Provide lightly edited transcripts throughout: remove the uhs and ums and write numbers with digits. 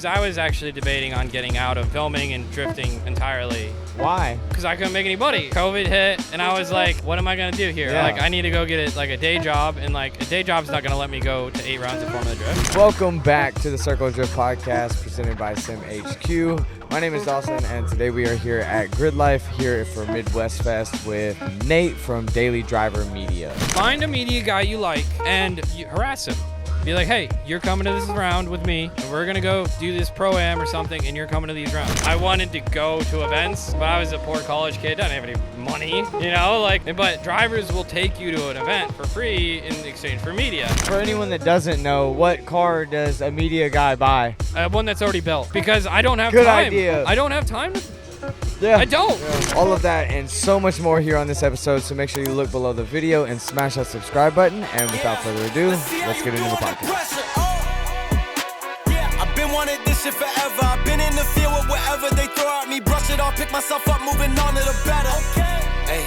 I was actually debating on getting out of filming and drifting entirely. Why? Because I couldn't make any money. COVID hit, and I was like, what am I going to do here? Yeah. Like, I need to go get a day job, and like, a day job's not going to let me go to 8 rounds of Formula Drift. Welcome back to the Circle of Drift podcast presented by Sim HQ. My name is Dawson, and today we are here at Grid Life here for Midwest Fest with Nate from Daily Driver Media. Find a media guy you like and you harass him. Be like, hey, you're coming to this round with me, and we're gonna go do this pro-am or something, and you're coming to these rounds. I wanted to go to events, but I was a poor college kid, didn't have any money, you know, but drivers will take you to an event for free in exchange for media. For anyone that doesn't know, what car does a media guy buy? One that's already built, because I don't have Good time. idea. I don't have time. Yeah. I don't. Yeah. All of that and so much more here on this episode, so make sure you look below the video and smash that subscribe button. And without further ado, let's get into the podcast. I've been wanting this shit forever. I've been in the field with whatever they throw at me. Brush it off, pick myself up, moving on to the better. Hey.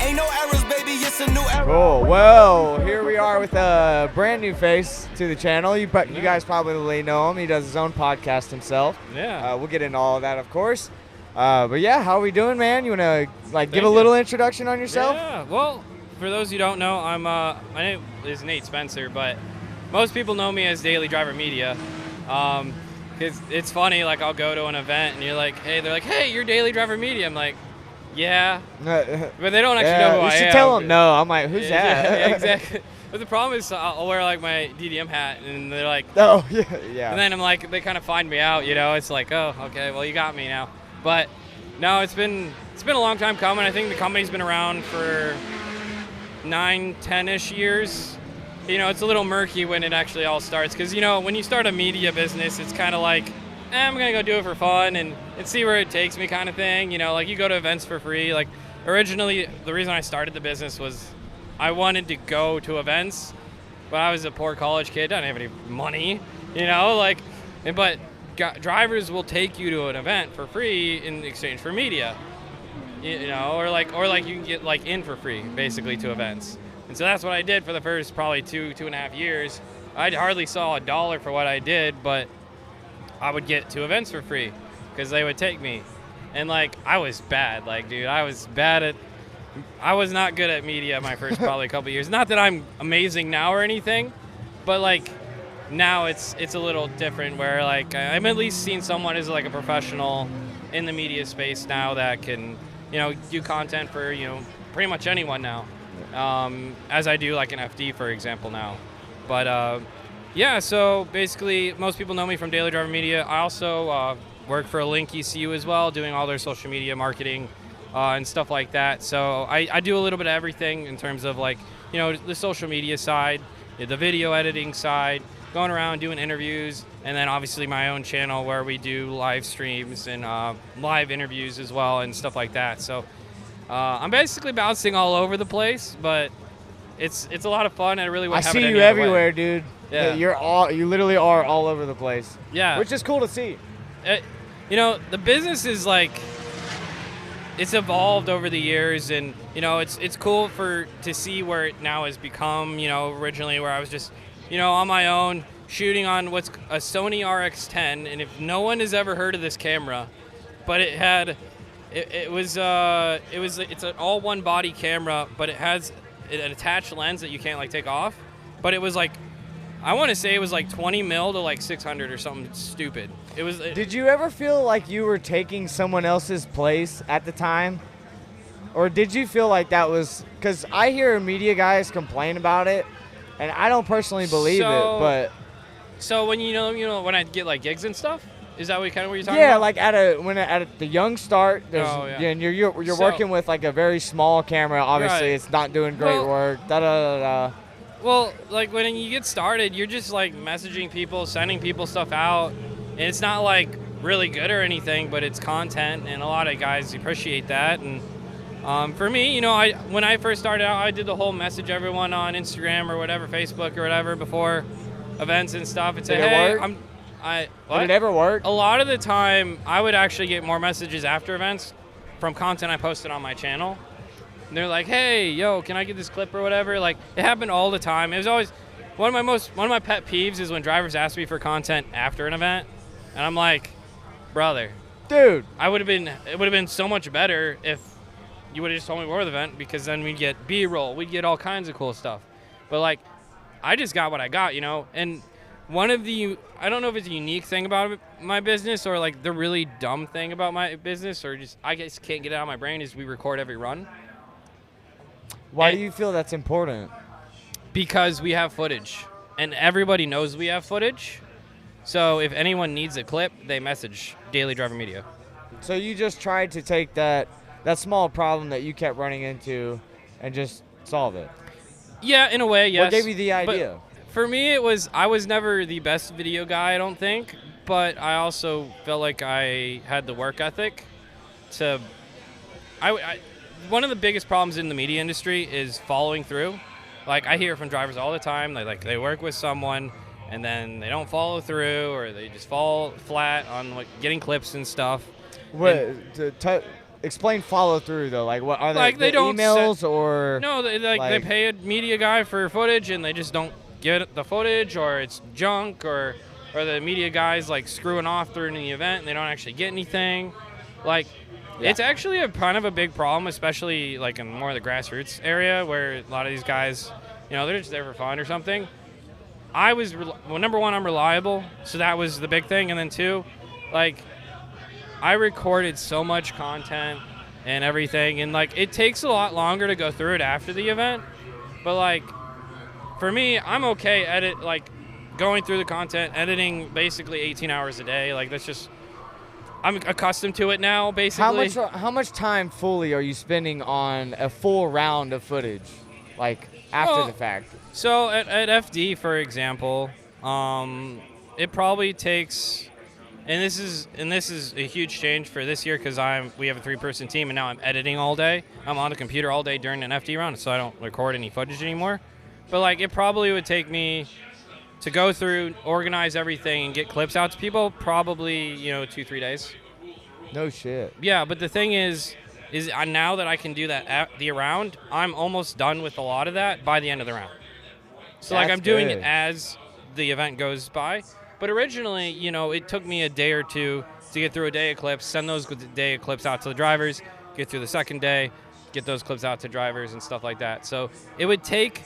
Ain't no errors, baby, it's a new era. Cool. Well, here we are with a brand new face to the channel. You guys probably know him. He does his own podcast himself. Yeah. We'll get into all of that, of course. But yeah, how are we doing, man? You want to give a little introduction on yourself? Yeah. Well, for those who don't know, my name is Nate Spencer, but most people know me as Daily Driver Media. Cause it's funny, like I'll go to an event and you're like, hey, they're like, hey, you're Daily Driver Media. I'm like, yeah, but they don't actually know who I am. You should tell them no. I'm like, who's that? Yeah, exactly. But the problem is I'll wear like my DDM hat and they're like, oh, yeah. And then I'm like, they kind of find me out, you know. It's like, oh, okay, well you got me now. But no, it's been a long time coming. I think the company's been around for 9-10-ish years. You know, it's a little murky when it actually all starts because, you know, when you start a media business, it's kind of like, I'm going to go do it for fun and see where it takes me kind of thing. You know, like you go to events for free. Like originally, the reason I started the business was I wanted to go to events, but I was a poor college kid. I didn't have any money, you know, but drivers will take you to an event for free in exchange for media, you know, or like you can get like in for free basically to events. And so that's what I did for the first probably two and a half years. I hardly saw $1 for what I did, but I would get to events for free because they would take me. And like I was bad, like dude, I was not good at media my first probably couple years. Not that I'm amazing now or anything, but like now it's a little different where like I'm at least seeing someone as like a professional in the media space now that can, you know, do content for, you know, pretty much anyone now. As I do like an FD, for example, now. But yeah, so basically most people know me from Daily Driver Media. I also work for a Link ECU as well, doing all their social media marketing and stuff like that. So I do a little bit of everything in terms of like, you know, the social media side, the video editing side, going around doing interviews, and then obviously my own channel where we do live streams and live interviews as well and stuff like that. So I'm basically bouncing all over the place, but it's a lot of fun. And I really I wouldn't have see it you any other everywhere, way. dude. Yeah. You literally are all over the place. Yeah. Which is cool to see. You know, the business is like, it's evolved over the years, and you know, it's cool to see where it now has become. You know, originally where I was just, you know, on my own shooting on what's a Sony RX10, and if no one has ever heard of this camera, but it's an all one body camera, but it has an attached lens that you can't like take off. But it was like, I want to say it was like 20 mil to like 600 or something stupid. Did you ever feel like you were taking someone else's place at the time? Or did you feel like that was, because I hear media guys complain about it, and I don't personally believe it, but. So when you know when I get like gigs and stuff, is that what you're talking about? Yeah, like at the young start, and you're working with like a very small camera. Obviously, It's not doing great work. Well, like when you get started, you're just like messaging people, sending people stuff out, and it's not like really good or anything, but it's content, and a lot of guys appreciate that. And for me, you know, when I first started out, I did the whole message everyone on Instagram or whatever, Facebook or whatever before events and stuff, and say, hey, Did it ever work? A lot of the time, I would actually get more messages after events from content I posted on my channel. And they're like, hey, yo, can I get this clip or whatever? Like, it happened all the time. It was always, one of my pet peeves is when drivers ask me for content after an event, and I'm like, brother, dude, it would have been so much better if you would have just told me before the event, because then we'd get B-roll, we'd get all kinds of cool stuff. But like, I just got what I got, you know. And one of the, I don't know if it's a unique thing about my business or like the really dumb thing about my business, or just I just can't get it out of my brain, is we record every run. Why do you feel that's important? Because we have footage, and everybody knows we have footage. So if anyone needs a clip, they message Daily Driver Media. So you just tried to take that small problem that you kept running into and just solve it. Yeah, in a way, yes. What gave you the idea? But for me, I was never the best video guy, I don't think, but I also felt like I had the work ethic to, one of the biggest problems in the media industry is following through. Like, I hear from drivers all the time, they work with someone and then they don't follow through, or they just fall flat on like getting clips and stuff. Explain follow through though. Like, what are they? Like, they don't emails or no? They pay a media guy for footage and they just don't get the footage, or it's junk, or the media guy's like screwing off during the event and they don't actually get anything. Like, it's actually a kind of a big problem, especially like in more of the grassroots area where a lot of these guys, you know, they're just there for fun or something. Number one, I'm reliable, so that was the big thing, and then two, like, I recorded so much content and everything, and like it takes a lot longer to go through it after the event, but like for me, I'm okay going through the content, editing basically 18 hours a day. Like, that's just, I'm accustomed to it now, basically. How much time fully are you spending on a full round of footage, like after the fact? So at FD, for example, it probably takes. And this is a huge change for this year, because we have a 3-person team, and now I'm editing all day. I'm on the computer all day during an FD round, so I don't record any footage anymore. But like, it probably would take me to go through, organize everything, and get clips out to people, probably 2-3 days. No shit. Yeah, but the thing is now that I can do that at the round, I'm almost done with a lot of that by the end of the round. So like, I'm doing it as the event goes by. But originally, it took me a day or two to get through a day of clips, send those day of clips out to the drivers, get through the second day, get those clips out to drivers and stuff like that. So it would take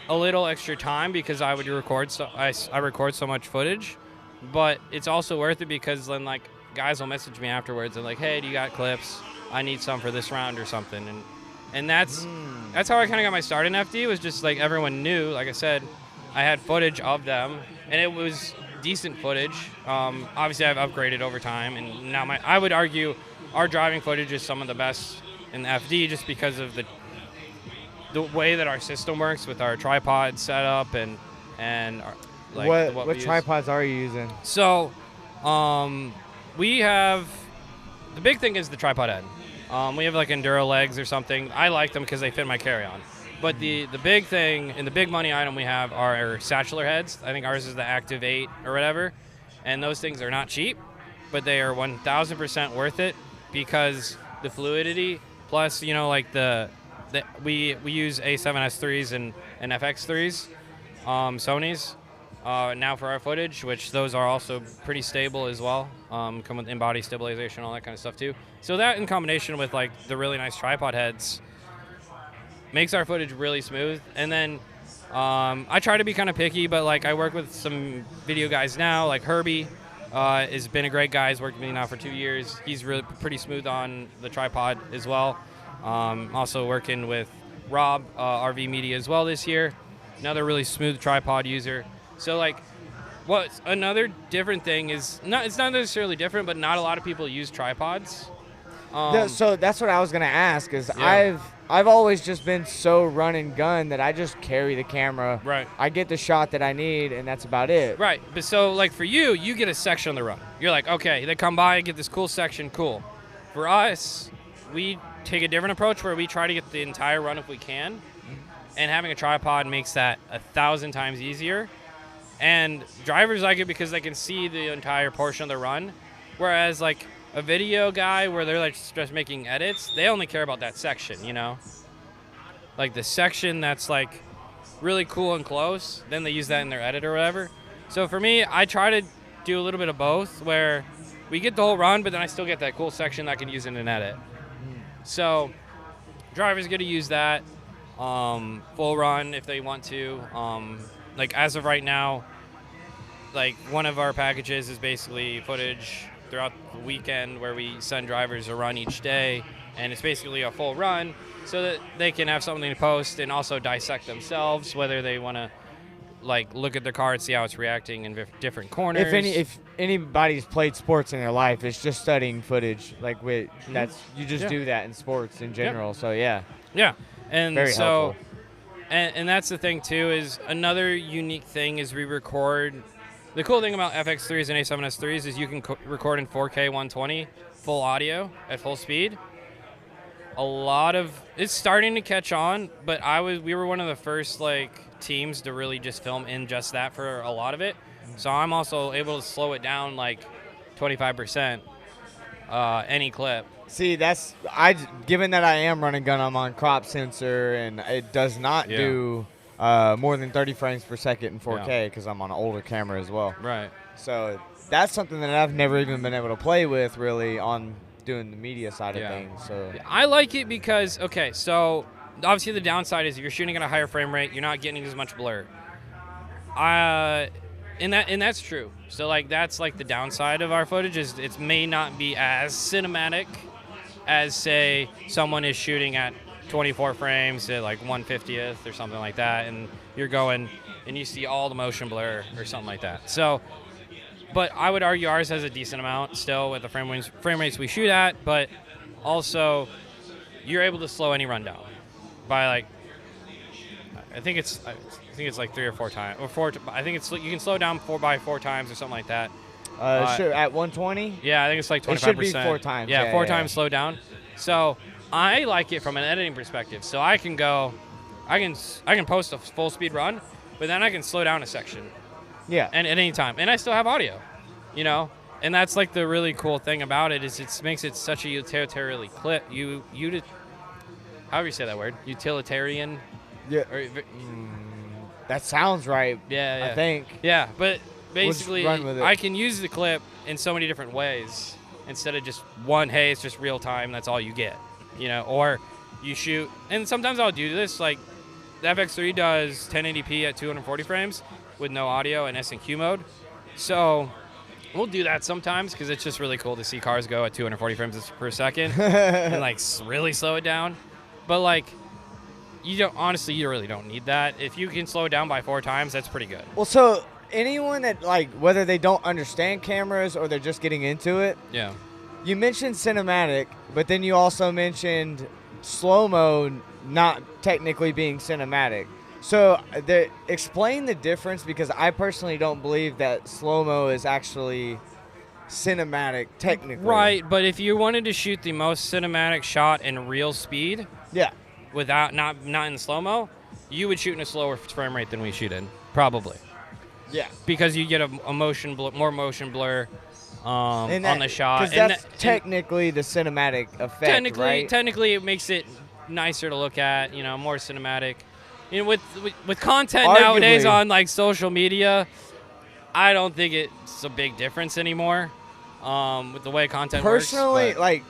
a little extra time because I would record I record so much footage, but it's also worth it because then like guys will message me afterwards and like, hey, do you got clips? I need some for this round or something. And that's how I kind of got my start in FD, was just like everyone knew, like I said, I had footage of them, and it was decent footage. Obviously, I've upgraded over time, and now I would argue our driving footage is some of the best in the FD, just because of the way that our system works with our tripod setup and what tripods are you using? So, we have, the big thing is the tripod head. We have like Enduro legs or something. I like them because they fit my carry-on. But the big thing and the big money item we have are our satcheler heads. I think ours is the Active 8 or whatever. And those things are not cheap, but they are 1,000% worth it because the fluidity, plus, like we use A7S3s and FX3s, Sony's, now for our footage, which those are also pretty stable as well. Come with in-body stabilization, all that kind of stuff too. So that in combination with like the really nice tripod heads makes our footage really smooth. And then I try to be kind of picky, but like I work with some video guys now, like Herbie has been a great guy. He's worked with me now for 2 years. He's really pretty smooth on the tripod as well. Also working with Rob, RV Media as well this year. Another really smooth tripod user. So like, what's another different thing is, it's not necessarily different, but not a lot of people use tripods. So that's what I was gonna ask. I've always just been so run and gun that I just carry the camera. Right. I get the shot that I need, and that's about it. Right. But so like for you get a section on the run. You're like, okay, they come by and get this cool section, cool. For us, we take a different approach where we try to get the entire run if we can, and having a tripod makes that 1,000 times easier. And drivers like it because they can see the entire portion of the run, whereas like a video guy where they're like just making edits, they only care about that section, Like the section that's like really cool and close, then they use that in their edit or whatever. So for me, I try to do a little bit of both, where we get the whole run, but then I still get that cool section that I can use in an edit. So drivers get to use that full run if they want to. Like as of right now, like one of our packages is basically footage throughout the weekend where we send drivers a run each day, and it's basically a full run so that they can have something to post and also dissect themselves, whether they want to like look at their car and see how it's reacting in different corners. If anybody's played sports in their life, it's just studying footage. Like that's you just do that in sports in general. So yeah. Yeah, and Very so helpful. and that's the thing too, is another unique thing is we record. The cool thing about FX3s and A7S3s is you can record in 4K 120 full audio at full speed. It's starting to catch on, but we were one of the first like teams to really just film in just that for a lot of it. So I'm also able to slow it down like 25% any clip. See, given that I am running gun, I'm on crop sensor, and it does not do more than 30 frames per second in 4K because I'm on an older camera as well. Right. So that's something that I've never even been able to play with really on doing the media side of things. So I like it because, okay, so obviously the downside is if you're shooting at a higher frame rate, you're not getting as much blur. And that's true. So like that's like the downside of our footage is it may not be as cinematic as say someone is shooting at 24 frames at like 1/50th or something like that, and you're going and you see all the motion blur or something like that. So, but I would argue ours has a decent amount still with the frame rates we shoot at, but also you're able to slow any rundown by like I think it's like 3 or 4 times or 4. I think you can slow down 4 by 4 times or something like that. Sure, at 120. Yeah, I think it's like 25%. It should be 4 times. Yeah, 4 times slow down. So I like it from an editing perspective. So I can post a full speed run, but then I can slow down a section. Yeah. And at any time, and I still have audio, And that's like the really cool thing about it is it makes it such a utilitarian clip. However you say that word, utilitarian. Yeah. That sounds right. Yeah. I think. Yeah, but basically, We'll run with it. I can use the clip in so many different ways instead of just one. Hey, it's just real time. That's all you get. Or you shoot, and sometimes I'll do this. Like the FX3 does 1080p at 240 frames with no audio and S&Q mode. So we'll do that sometimes because it's just really cool to see cars go at 240 frames per second and like really slow it down. But like, you really don't need that. If you can slow it down by 4 times, that's pretty good. Well, so anyone that like whether they don't understand cameras or they're just getting into it. Yeah. You mentioned cinematic, but then you also mentioned slow-mo not technically being cinematic. So explain the difference, because I personally don't believe that slow-mo is actually cinematic technically. Right, but if you wanted to shoot the most cinematic shot in real speed, without not in slow-mo, you would shoot in a slower frame rate than we shoot in, probably. Yeah. Because you get a more motion blur on the shot. Because that's technically the cinematic effect, right? Technically, it makes it nicer to look at, more cinematic. With content Arguably. nowadays on like social media, I don't think it's a big difference anymore with the way content works. Personally, like,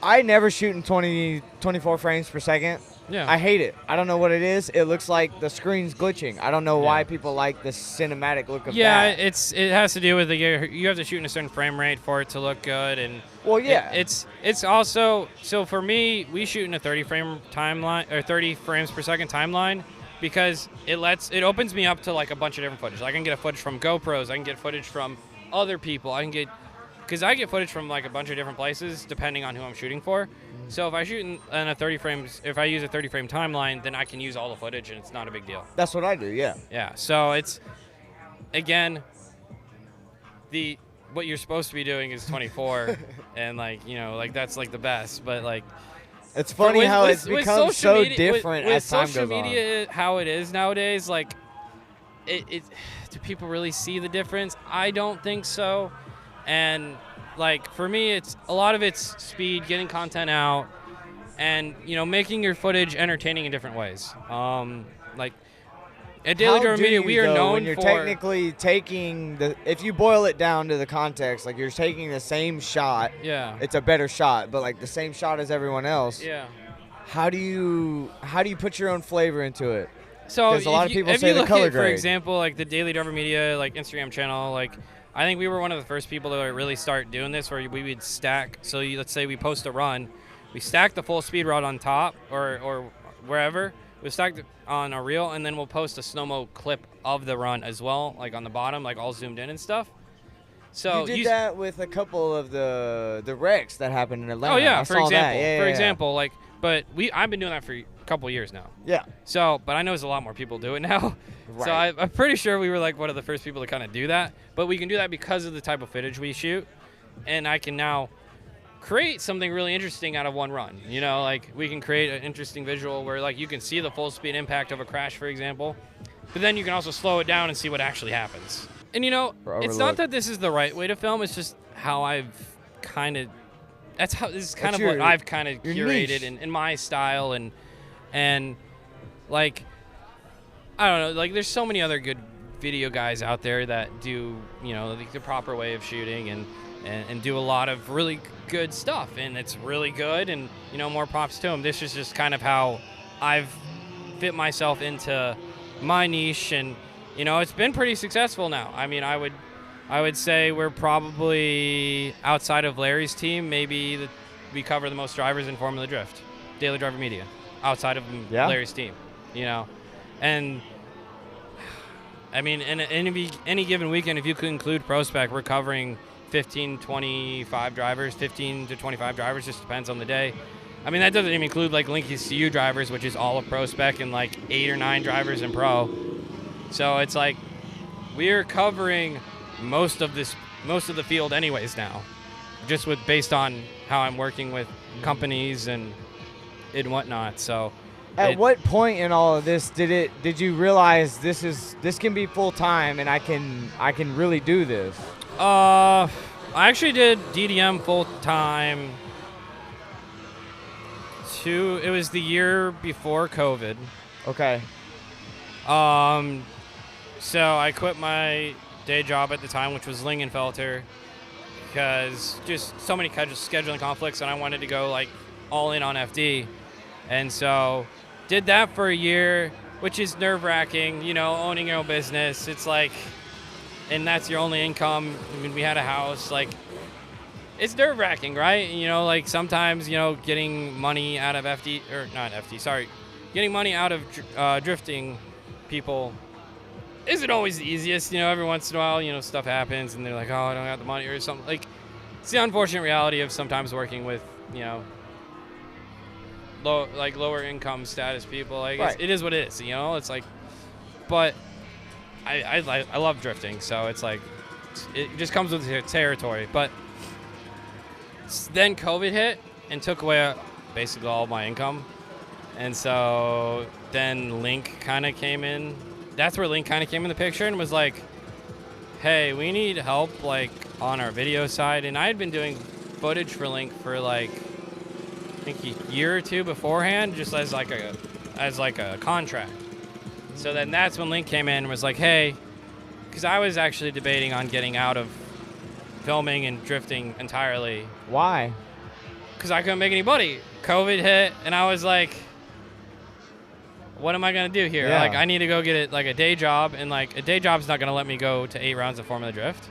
I never shoot in 24 frames per second. Yeah. I hate it. I don't know what it is. It looks like the screen's glitching. I don't know why people like the cinematic look of that. Yeah, it has to do with you have to shoot in a certain frame rate for it to look good, and well, yeah, it's also, so for me, we shoot in a 30 frame timeline or 30 frames per second timeline because it opens me up to like a bunch of different footage. I can get a footage from GoPros, I can get footage from other people, because I get footage from like a bunch of different places depending on who I'm shooting for. So if I shoot in a 30 frames, if I use a 30 frame timeline, then I can use all the footage and it's not a big deal. That's what I do, yeah. Yeah, so it's, again, what you're supposed to be doing is 24 and like that's like the best, but like it's funny how it's become so different as time goes on. With social media how it is nowadays, like do people really see the difference? I don't think so. And like for me, a lot of it's speed, getting content out, and making your footage entertaining in different ways. Like At Daily How Driver do Media, you, we are though, known when you're for technically taking if you boil it down to the context, like you're taking the same shot. Yeah. It's a better shot, but like the same shot as everyone else. Yeah. How do you put your own flavor into it? So 'Cause a lot of people if say you the look color at, for grade. example, like the Daily Driver Media like Instagram channel, like I think we were one of the first people to really start doing this, where we would stack. So let's say we post a run, we stack the full speed run on top or wherever. We stack it on a reel, and then we'll post a slow mo clip of the run as well, like on the bottom, like all zoomed in and stuff. So you did that with a couple of the wrecks that happened in Atlanta. Oh yeah, I for saw example, that. Yeah, for yeah, example, like, but I've been doing that for a couple years now. Yeah. So, but I know there's a lot more people do it now. Right. So I'm pretty sure we were like one of the first people to kind of do that. But we can do that because of the type of footage we shoot, and I can now create something really interesting out of one run. You know, like we can create an interesting visual where like you can see the full speed impact of a crash, for example, but then you can also slow it down and see what actually happens. And you know, it's not that this is the right way to film. It's just how I've kind of. This is kind of what I've kind of curated in my style, and like I don't know, like there's so many other good video guys out there that do, you know, the proper way of shooting and do a lot of really good stuff, and it's really good, and you know, more props to them. This is just kind of how I've fit myself into my niche, and you know, it's been pretty successful now. I mean, I would say we're probably, outside of Larry's team, maybe we cover the most drivers in Formula Drift, Daily Driver Media, outside of Larry's team, you know. And I mean, in any given weekend, if you could include Pro Spec, we're covering 15 to 25 drivers, just depends on the day. I mean, that doesn't even include like Link ECU drivers, which is all of Pro Spec, and like 8 or 9 drivers in Pro. So it's like we're covering most of the field anyways now, just based on how I'm working with companies and whatnot. So at what point in all of this did you realize this can be full time and I can really do this? I actually did DDM full time. It was the year before COVID. Okay. So I quit my day job at the time, which was Lingenfelter, because just so many scheduling conflicts, and I wanted to go like all in on FD, and so did that for a year, which is nerve-wracking. You know, owning your own business, it's like, and that's your only income. I mean, we had a house, like, it's nerve-wracking, right? You know, like sometimes, you know, getting money out of getting money out of drifting people isn't always the easiest. You know, every once in a while, you know, stuff happens and they're like, oh, I don't have the money or something. Like, it's the unfortunate reality of sometimes working with, you know, lower income status people. Like, right. It is what it is, you know? It's like, but I love drifting, so it's like, it just comes with the territory. But then COVID hit and took away basically all of my income. And so then Link kind of came in. That's where Link kind of came in the picture and was like, hey, we need help like on our video side. And I had been doing footage for Link for like, I think a year or two beforehand, just as like a contract. So then that's when Link came in and was like, hey, because I was actually debating on getting out of filming and drifting entirely. Why? Because I couldn't make any money. COVID hit, and I was like, what am I going to do here? Yeah. Like, I need to go get it like a day job, and like a day job's not going to let me go to 8 rounds of Formula Drift.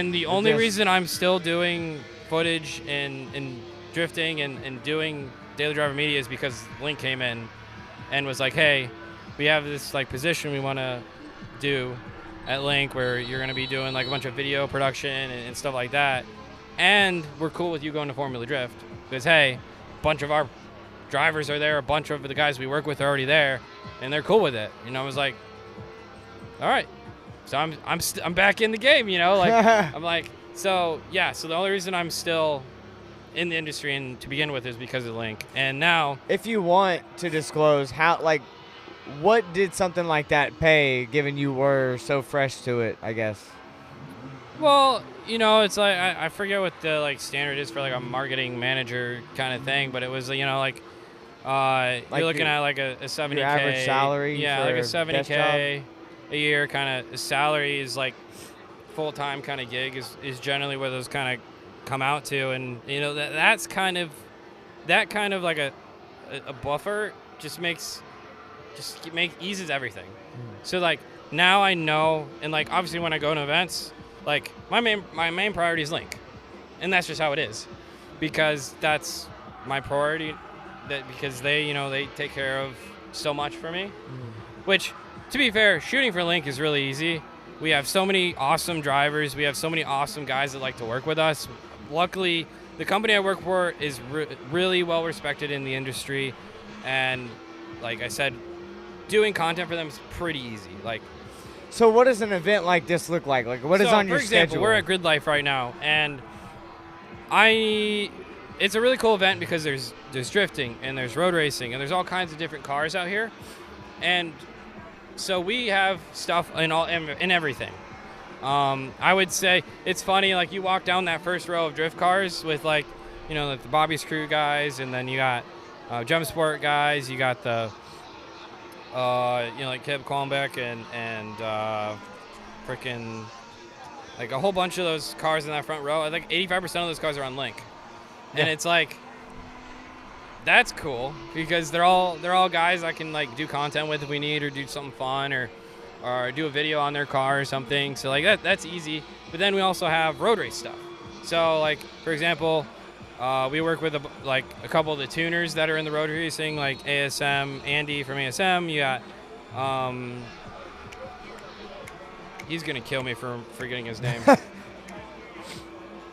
And the only just- reason I'm still doing footage and drifting and doing daily driver media is because Link came in and was like, hey, we have this like position we want to do at Link where you're going to be doing like a bunch of video production and stuff like that. And we're cool with you going to Formula Drift because, hey, a bunch of our drivers are there. A bunch of the guys we work with are already there, and they're cool with it. You know, I was like, all right. So I'm back in the game, you know, like I'm like, so yeah. So the only reason I'm still in the industry and to begin with is because of Link. And now, if you want to disclose how, like, what did something like that pay, given you were so fresh to it, I guess? well, you know, it's like I forget what the like standard is for like a marketing manager kind of thing, but it was, you know, like you're looking at like a 70K your average salary. yeah, for like a desk job? 70K a year kind of salary is like full-time kind of gig is generally where those kind of come out to. And you know, that's kind of like a buffer eases everything. So like now I know, and like obviously when I go to events, like my main priority is Link, and that's just how it is, because that's my priority, because they, you know, they take care of so much for me. Which, to be fair, shooting for Link is really easy. We have so many awesome drivers. We have so many awesome guys that like to work with us. Luckily, the company I work for is really well respected in the industry. And like I said, doing content for them is pretty easy. Like, So what does an event like this look like? Like, what is on your for example, schedule? we're at Grid Life right now, and it's a really cool event because there's drifting and there's road racing and there's all kinds of different cars out here. And so we have stuff in everything. I would say it's funny, like you walk down that first row of drift cars with like, you know, like the Bobby's Crew guys, and then you got Jump Sport guys, you got the you know, like Keb Qualmbeck and freaking like a whole bunch of those cars in that front row. I think 85% of those cars are on Link. And it's like, that's cool because they're all guys I can like do content with if we need, or do something fun, or do a video on their car or something. So like that's easy. But then we also have road race stuff. So like, for example, we work with a couple of the tuners that are in the road racing, like ASM, Andy from ASM. You got he's gonna kill me for forgetting his name.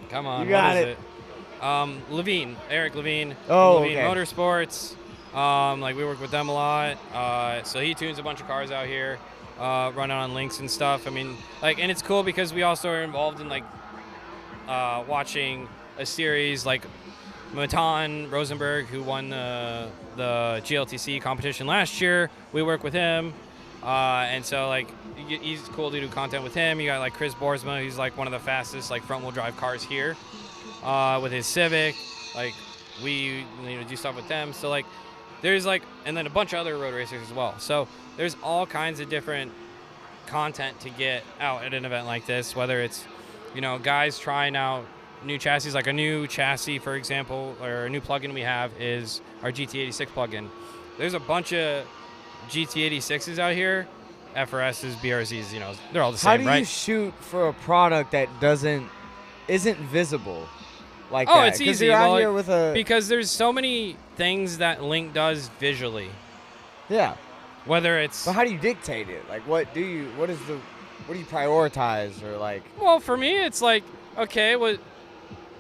Come on, You got what is it. Eric Levine. Oh, Levine okay. Motorsports. Like we work with them a lot. So he tunes a bunch of cars out here, running on links and stuff. I mean, like, and it's cool because we also are involved in like watching a series like Matan Rosenberg, who won the GLTC competition last year. We work with him, and so like he's cool to do content with him. You got like Chris Boersma, who's like one of the fastest like front wheel drive cars here. With his Civic, like we do stuff with them. So like there's like, and then a bunch of other road racers as well. So there's all kinds of different content to get out at an event like this, whether it's, you know, guys trying out new chassis, like a new chassis, for example, or a new plugin we have is our GT86 plugin. There's a bunch of GT86s out here, FRSs, BRZs, you know, they're all the same, How do right? you shoot for a product that isn't visible like Oh, that? it's 'Cause easy. You're out Well, here with a because there's so many things that Link does visually. yeah. Whether it's But how do you dictate it? Like, what do you prioritize, or like? well, for me, it's like, okay,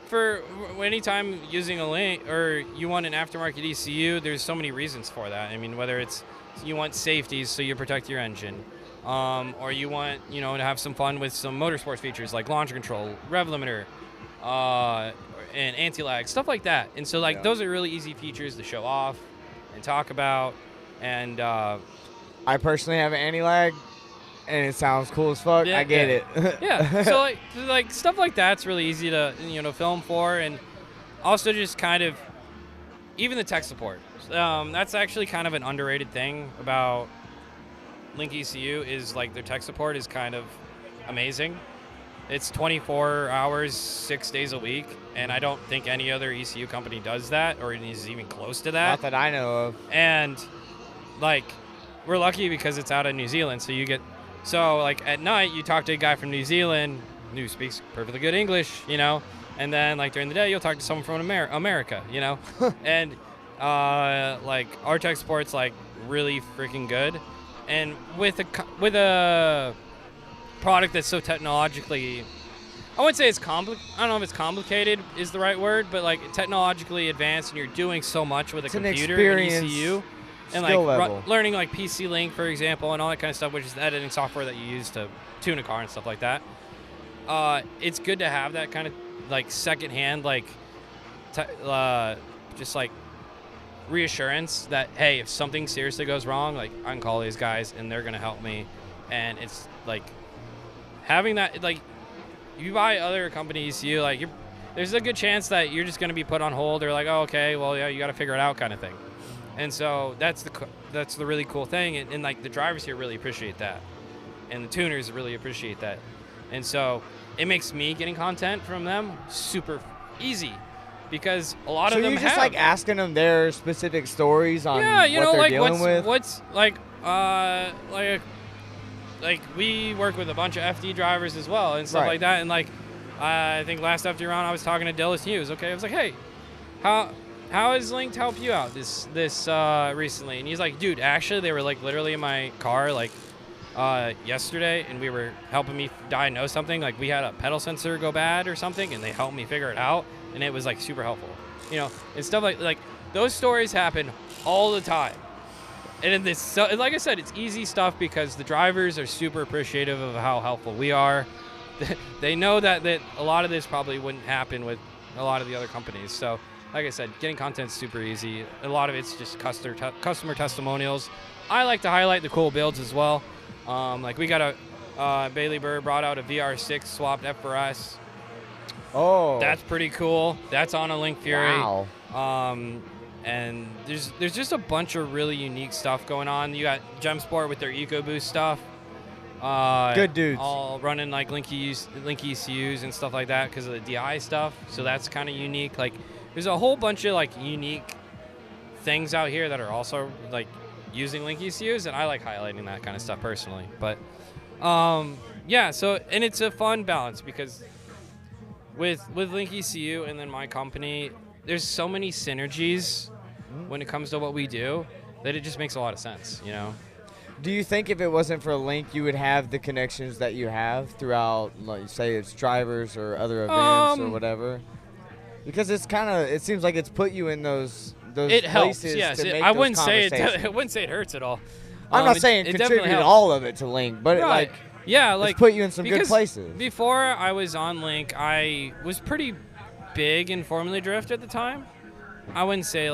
for anytime using a Link or you want an aftermarket ECU, there's so many reasons for that. I mean, whether it's you want safeties so you protect your engine, or you want, you know, to have some fun with some motorsports features like launch control, rev limiter, and anti-lag, stuff like that. And so like those are really easy features to show off and talk about. And I personally have an anti-lag, and it sounds cool as fuck. Yeah, I get it. yeah, so like stuff like that's really easy to, you know, film for. And also just kind of even the tech support. That's actually kind of an underrated thing about Link ECU, is like their tech support is kind of amazing. It's 24 hours, 6 days a week, and I don't think any other ECU company does that or is even close to that. Not that I know of. And like we're lucky because it's out of New Zealand, so like at night you talk to a guy from New Zealand who speaks perfectly good English, you know, and then like during the day you'll talk to someone from America, you know, and like our tech support's like really freaking good, and with a product that's so technologically, I wouldn't say it's I don't know if it's complicated is the right word, but like technologically advanced, and you're doing so much with a computer and ECU, and like learning like PC Link, for example, and all that kind of stuff, which is the editing software that you use to tune a car and stuff like that. It's good to have that kind of like secondhand, like just like reassurance that, hey, if something seriously goes wrong, like I can call these guys and they're gonna help me. And it's like having that, like you buy other companies, there's a good chance that you're just gonna be put on hold, or like, oh, okay, well, yeah, you got to figure it out, kind of thing. And so that's the really cool thing, and like the drivers here really appreciate that, and the tuners really appreciate that, and so it makes me getting content from them super easy, because a lot of them So you're just like asking them their specific stories on what they're dealing with? What's like we work with a bunch of FD drivers as well and stuff like that, and like I think last FD round I was talking to Dillis Hughes. Okay, I was like, hey, how has Linked helped you out this recently? And he's like, dude, actually they were like literally in my car like yesterday, and we were helping me diagnose something. Like we had a pedal sensor go bad or something, and they helped me figure it out, and it was like super helpful, you know, and stuff like those stories happen all the time. And like I said, it's easy stuff because the drivers are super appreciative of how helpful we are. They know that a lot of this probably wouldn't happen with a lot of the other companies. So like I said, getting content's super easy. A lot of it's just customer testimonials. I like to highlight the cool builds as well. Like we got Bailey Burr brought out a VR6 swapped F4S. Oh. That's pretty cool. That's on a Link Fury. Wow. And there's just a bunch of really unique stuff going on. You got GemSport with their EcoBoost stuff. Good dudes. All running like Link ECUs and stuff like that because of the DI stuff. So that's kind of unique. Like there's a whole bunch of like unique things out here that are also like using Link ECUs, and I like highlighting that kind of stuff personally. But yeah, so, and it's a fun balance because with Link ECU and then my company, there's so many synergies when it comes to what we do that it just makes a lot of sense, you know? Do you think if it wasn't for Link, you would have the connections that you have throughout, like, say it's drivers or other events or whatever? Because it seems like it's put you in those it helps, places yes. to make I those wouldn't say conversations. I wouldn't say it hurts at all. I'm not saying it contributed all of it to Link, but right. it's put you in some good places. Before I was on Link, I was pretty big in Formula Drift at the time. I wouldn't say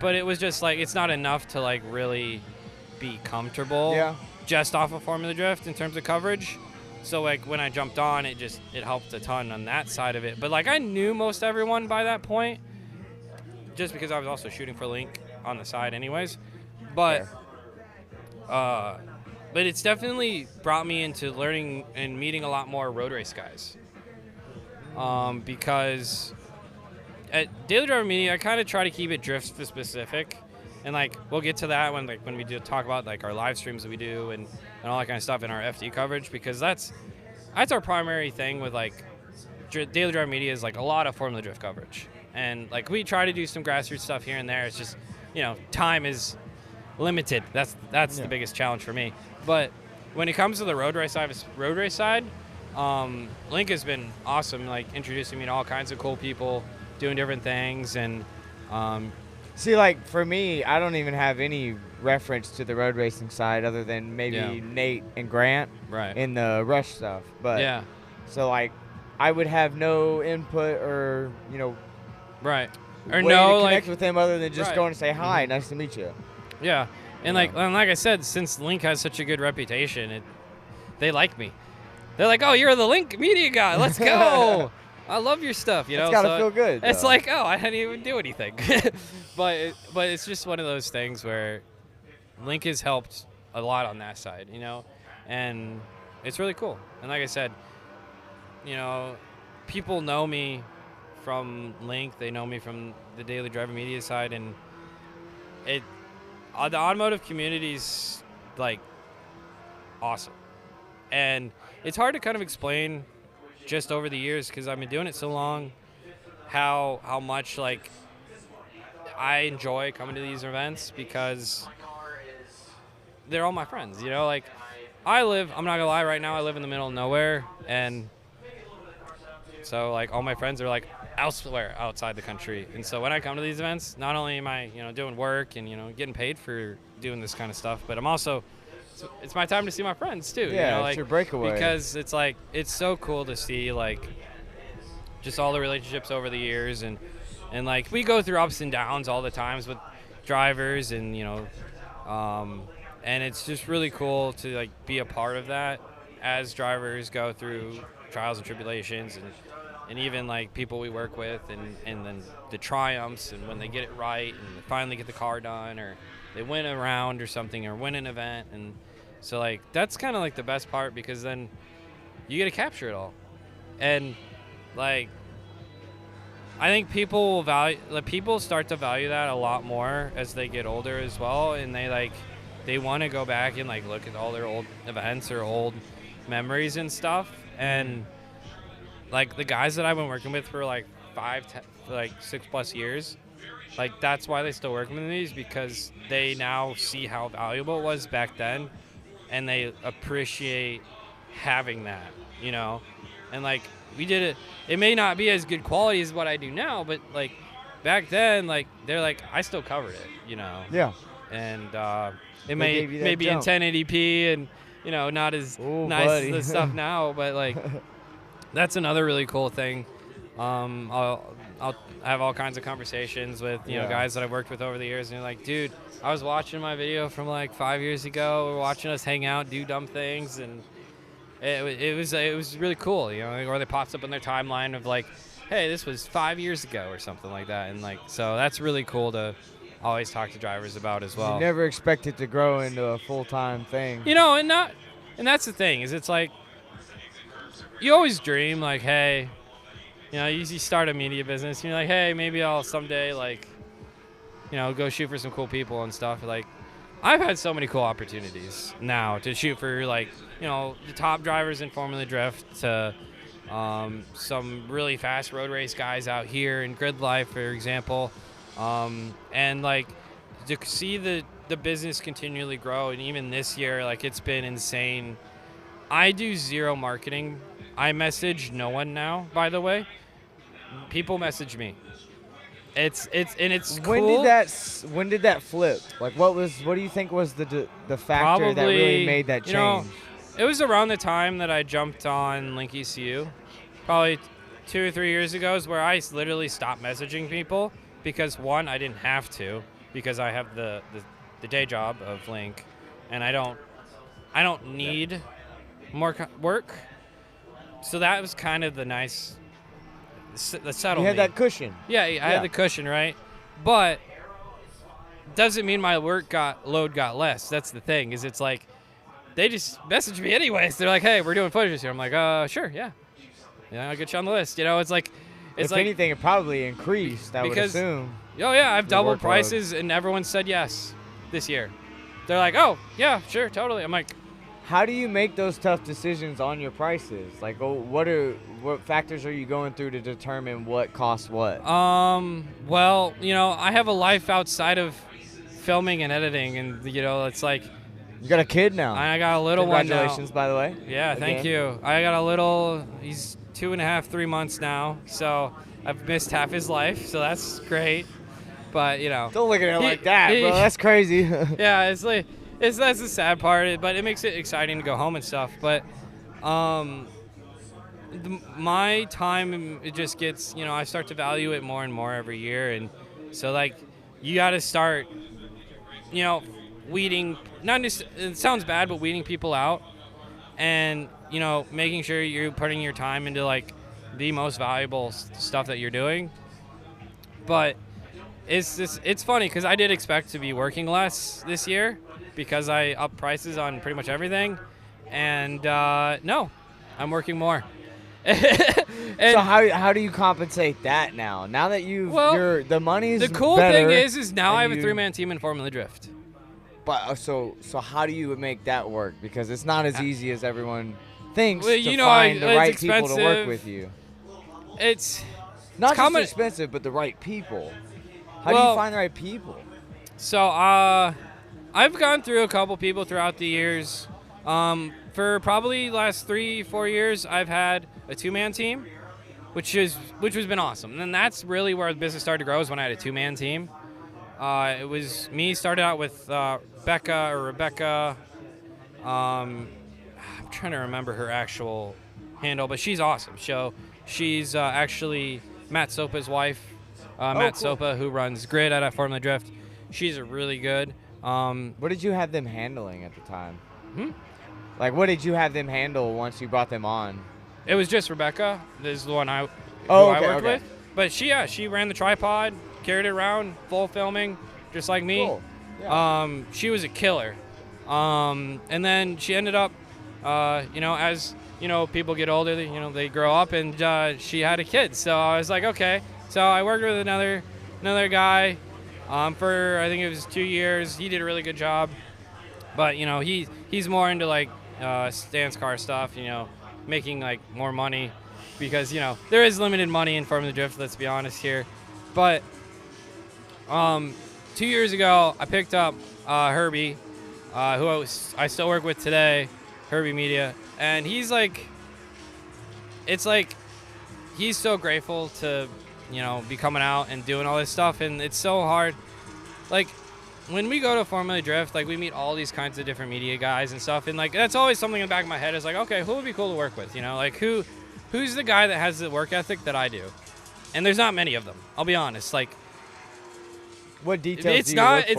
but it was just it's not enough to really be comfortable just off of Formula Drift in terms of coverage. So when I jumped on, it helped a ton on that side of it. But I knew most everyone by that point, just because I was also shooting for Link on the side anyways. But it's definitely brought me into learning and meeting a lot more road race guys. Because at Daily Driver Media, I kind of try to keep it drift specific, and we'll get to that when we do talk about our live streams that we do and all that kind of stuff in our FD coverage, because that's our primary thing with Daily Driver Media is a lot of Formula Drift coverage, and we try to do some grassroots stuff here and there. It's just time is limited. That's the biggest challenge for me. But when it comes to the road race side, Link has been awesome, introducing me to all kinds of cool people doing different things. And see, for me, I don't even have any reference to the road racing side other than maybe Nate and Grant in the Rush stuff. But so I would have no input or or way no to connect with him other than just going to say hi, nice to meet you. Yeah, and like I said, since Link has such a good reputation, they like me. They're like, oh, you're the Link media guy. Let's go. I love your stuff. It's gotta feel good. It's oh, I didn't even do anything. but it's just one of those things where Link has helped a lot on that side, and it's really cool. And like I said, people know me from Link. They know me from the Daily Driver Media side, and the automotive community's awesome. And it's hard to kind of explain just over the years, because I've been doing it so long, how much like I enjoy coming to these events, because they're all my friends, you know. Like, I'm not gonna lie, right now I live in the middle of nowhere, and so like all my friends are like elsewhere outside the country. And so when I come to these events, not only am I, doing work and, getting paid for doing this kind of stuff, but I'm also, it's my time to see my friends too. Yeah, like, it's your breakaway. Because it's like, it's so cool to see like just all the relationships over the years, and like we go through ups and downs all the times with drivers, and and it's just really cool to like be a part of that as drivers go through trials and tribulations, and even like people we work with, and then the triumphs, and when they get it right and they finally get the car done, or they win a round or something, or win an event. And so like that's kind of like the best part, because then you get to capture it all. And like I think people start to value that a lot more as they get older as well, and they want to go back and like look at all their old events or old memories and stuff. And like the guys that I've been working with for like 6+ years, like that's why they still work with these, because they now see how valuable it was back then, and they appreciate having that, and like we did it. It may not be as good quality as what I do now, but like back then, like they're like, I still covered it, Yeah. And it may be in 1080p and not as nice buddy. as the stuff now, but like that's another really cool thing. I'll have all kinds of conversations with guys that I've worked with over the years, and they're like, dude, I was watching my video from like 5 years ago. We're watching us hang out, do dumb things, and it was really cool, or they popped up in their timeline of like, hey, this was 5 years ago or something like that. And like, so that's really cool to always talk to drivers about as well. You never expect it to grow into a full-time thing. And that's the thing, is it's like, you always dream like, hey, you start a media business, and you're like, hey, maybe I'll someday like, go shoot for some cool people and stuff. Like, I've had so many cool opportunities now to shoot for like, the top drivers in Formula Drift, to some really fast road race guys out here in Grid Life, for example. And like to see the business continually grow, and even this year, like it's been insane. I do zero marketing. I message no one now, by the way. People message me. It's cool. When did that flip? Like what do you think was the factor that really made that change? It was around the time that I jumped on Link ECU, probably 2 or 3 years ago, is where I literally stopped messaging people, because one, I didn't have to, because I have the day job of Link, and I don't need more work. So that was kind of the settled. You had that cushion. Yeah, I had the cushion, right? But doesn't mean my load got less. That's the thing, is it's like they just message me anyways. They're like, hey, we're doing footage this year. I'm like, sure, yeah, I'll get you on the list. It's like, if anything, it probably increased, I would assume. Oh yeah, I've doubled prices, and everyone said yes this year. They're like, oh yeah, sure, totally. I'm like, how do you make those tough decisions on your prices? Like, what factors are you going through to determine what costs what? Well, I have a life outside of filming and editing, and it's like, you got a kid now. I got a little one now. Congratulations, by the way. Yeah, thank you. I got a little. He's 2.5, 3 months now, so I've missed half his life, so that's great. But don't look at it like that, bro. That's crazy. Yeah, it's like. That's the sad part, but it makes it exciting to go home and stuff. But my time, it just gets, I start to value it more and more every year. And so, like, you got to start, weeding, not just, it sounds bad, but weeding people out. And, making sure you're putting your time into, like, the most valuable stuff that you're doing. But it's funny, because I did expect to be working less this year, because I upped prices on pretty much everything, and no, I'm working more. So how do you compensate that now? Now that the money's the cool better, thing is now I have a 3-man team in Formula Drift. But so how do you make that work? Because it's not as easy as everyone things Well, to you know, find the it's right people to expensive. work with you? It's Not just common- expensive, but the right people. How do Well- you find the right people? So, I've gone through a couple people throughout the years. For probably last 3-4 years, I've had a 2-man team, which has been awesome. And then that's really where the business started to grow, is when I had a 2-man team. It was me, started out with Rebecca. I'm trying to remember her actual handle, but she's awesome. So she's actually Matt Sopa's wife, Matt cool. Sopa, who runs Grid at Formula Drift. She's really good. What did you have them handling at the time? Like, what did you have them handle once you brought them on? It was just Rebecca. This is the one I okay, worked okay. with. But she ran the tripod, carried it around, full filming, just like me. Cool. Yeah. She was a killer. And then she ended up, as people get older, they grow up, and she had a kid. So I was like, okay. So I worked with another guy for, I think it was 2 years. He did a really good job. But he's more into like stance car stuff. Making like more money, because there is limited money in Formula Drift. Let's be honest here. But 2 years ago, I picked up Herbie, who I still work with today, Herbie Media, and he's like, it's like he's so grateful to be coming out and doing all this stuff, and it's so hard. Like, when we go to Formula Drift, like, we meet all these kinds of different media guys and stuff, and like that's always something in the back of my head, is like, okay, who would be cool to work with? Like, who's the guy that has the work ethic that I do? And there's not many of them. I'll be honest. Like, what details do you look for?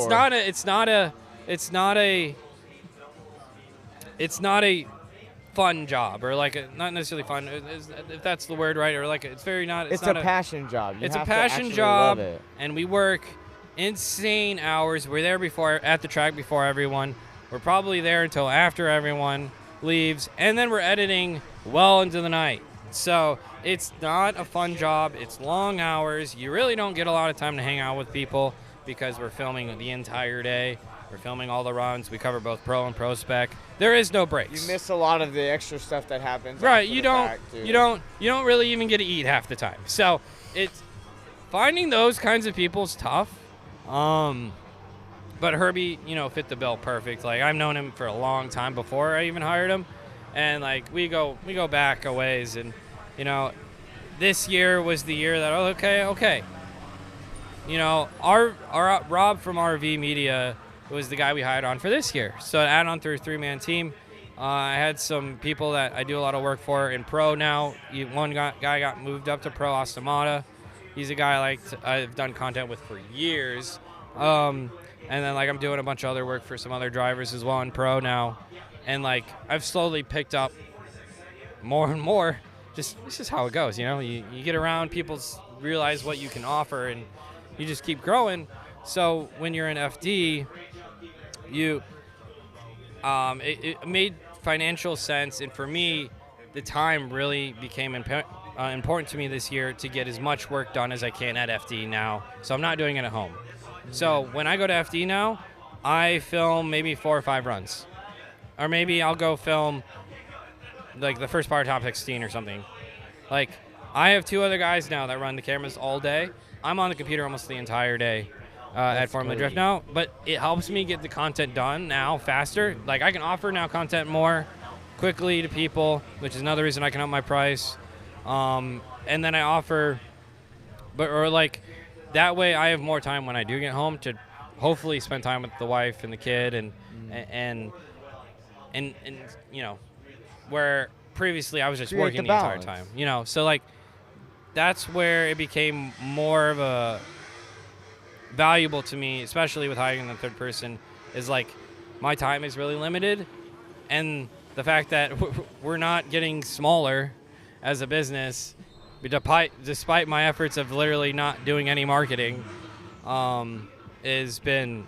It's not a fun job, or like not necessarily fun, if that's the word, right? Or like it's very not. It's not a passion job. You it's have a passion to actually job, love it. and we work insane hours. We're there at the track before everyone. We're probably there until after everyone leaves, and then we're editing well into the night. So it's not a fun job. It's long hours. You really don't get a lot of time to hang out with people, because we're filming the entire day. We're filming all the runs. We cover both pro and pro spec. There is no breaks. You miss a lot of the extra stuff that happens. Right. after You the don't. fact, too. You don't really even get to eat half the time. So it's finding those kinds of people is tough. But Herbie, fit the bill perfect. Like, I've known him for a long time before I even hired him, and like we go back a ways. And this year was the year that okay. Our Rob from RV Media was the guy we hired on for this year. So add on through a 3-man team. I had some people that I do a lot of work for in pro now. One guy got moved up to pro, Astamata. He's a guy I've done content with for years. And then I'm doing a bunch of other work for some other drivers as well in pro now. And I've slowly picked up more and more. This is how it goes, You get around, people realize what you can offer, and you just keep growing. So when you're in FD, it made financial sense, and for me, the time really became important to me this year to get as much work done as I can at FD now. So I'm not doing it at home. So when I go to FD now, I film maybe 4 or 5 runs, or maybe I'll go film the first part of top 16 or something. I have 2 other guys now that run the cameras all day. I'm on the computer almost the entire day at Formula Drift now, but it helps me get the content done now faster. I can offer now content more quickly to people, which is another reason I can up my price. And then I offer, that way I have more time when I do get home to hopefully spend time with the wife and the kid, and where previously I was just Create working the the entire balance. time, so that's where it became more of a valuable to me, especially with hiring the third person, is my time is really limited, and the fact that we're not getting smaller as a business, despite my efforts of literally not doing any marketing, it's been